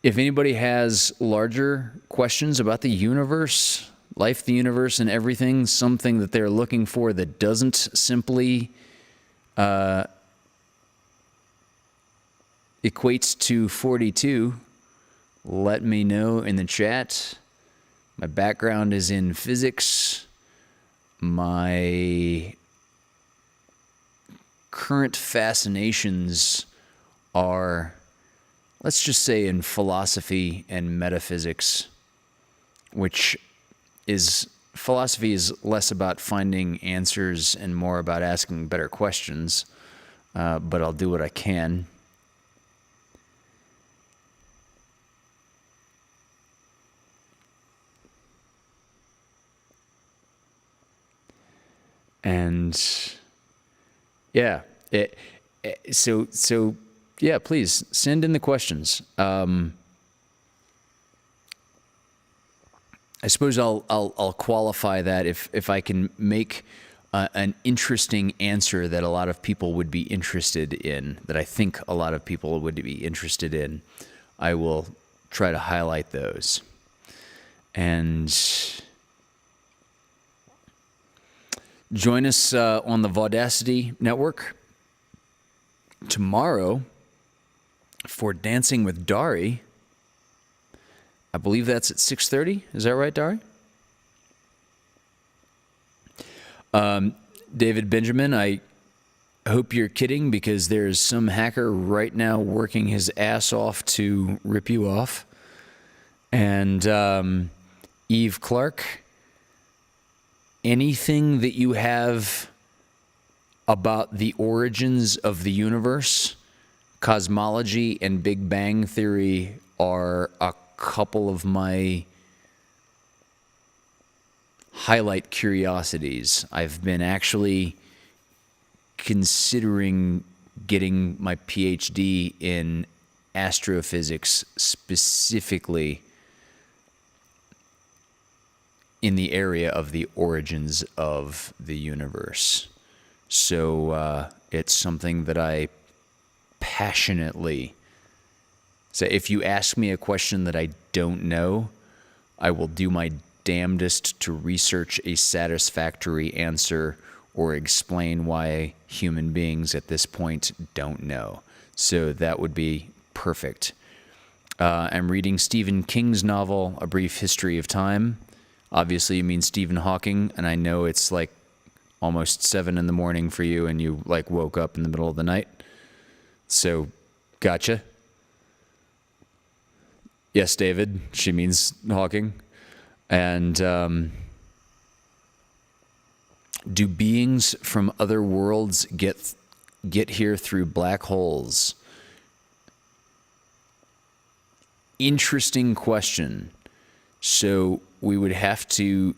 if anybody has larger questions about the universe, life, the universe, and everything, something that they're looking for that doesn't simply equates to 42, let me know in the chat. My background is in physics. My current fascinations are, let's just say, in philosophy and metaphysics, which is, philosophy is less about finding answers and more about asking better questions, but I'll do what I can. And yeah, so yeah, please send in the questions. I suppose I'll qualify that if I can make an interesting answer that a lot of people would be interested in, that I think a lot of people would be interested in, I will try to highlight those. And join us on the Vaudacity Network tomorrow for Dancing with Dari. I believe that's at 6:30. Is that right, Dari? David Benjamin, I hope you're kidding, because there's some hacker right now working his ass off to rip you off. And Eve Clark, anything that you have about the origins of the universe, cosmology, and Big Bang Theory are a couple of my highlight curiosities. I've been actually considering getting my PhD in astrophysics, specifically in the area of the origins of the universe. So it's something that I passionately say. If you ask me a question that I don't know, I will do my damnedest to research a satisfactory answer or explain why human beings at this point don't know. So that would be perfect. I'm reading Stephen King's novel, A Brief History of Time. Obviously, you mean Stephen Hawking, and I know it's like almost 7 a.m. for you, and you like woke up in the middle of the night. So, gotcha. Yes, David, she means Hawking. And do beings from other worlds get here through black holes? Interesting question. So we would have to...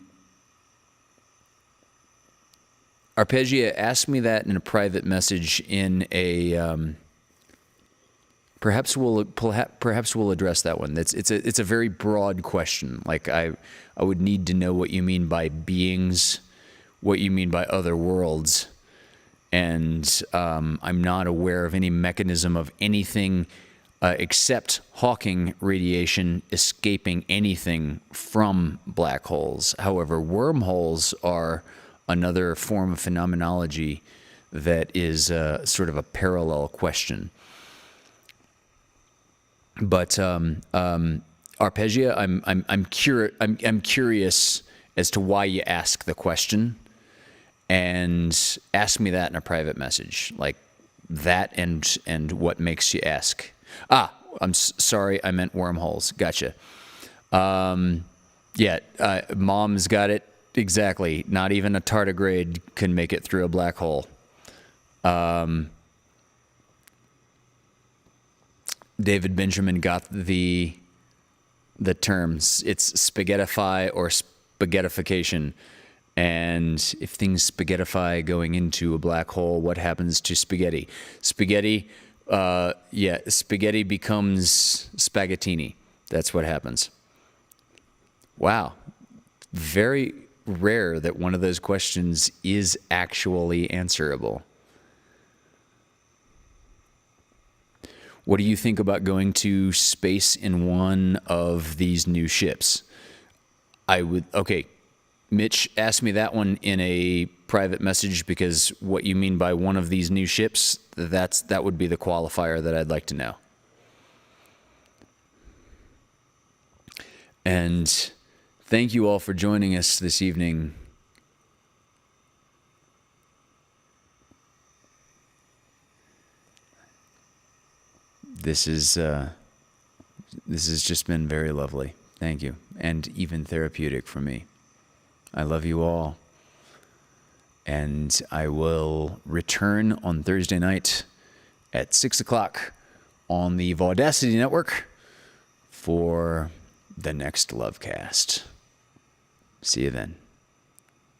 Arpegia, ask me that in a private message in a... Perhaps we'll address that one. It's a very broad question. Like I would need to know what you mean by beings, what you mean by other worlds, and I'm not aware of any mechanism of anything except Hawking radiation escaping anything from black holes. However, wormholes are another form of phenomenology that is sort of a parallel question. But Arpegia, I'm curious as to why you ask the question, and ask me that in a private message, like that, and what makes you ask. I'm sorry, I meant wormholes. Gotcha. Mom's got it exactly. Not even a tardigrade can make it through a black hole. David Benjamin got the terms. It's spaghettify or spaghettification. And if things spaghettify going into a black hole, what happens to spaghetti? Spaghetti becomes spaghettini. That's what happens. Wow. Very rare that one of those questions is actually answerable. What do you think about going to space in one of these new ships? Mitch asked me that one in a private message, because what you mean by one of these new ships, that would be the qualifier that I'd like to know. And thank you all for joining us this evening. This has just been very lovely. Thank you. And even therapeutic for me. I love you all. And I will return on Thursday night at 6 o'clock on the Vaudacity Network for the next Lovecast. See you then.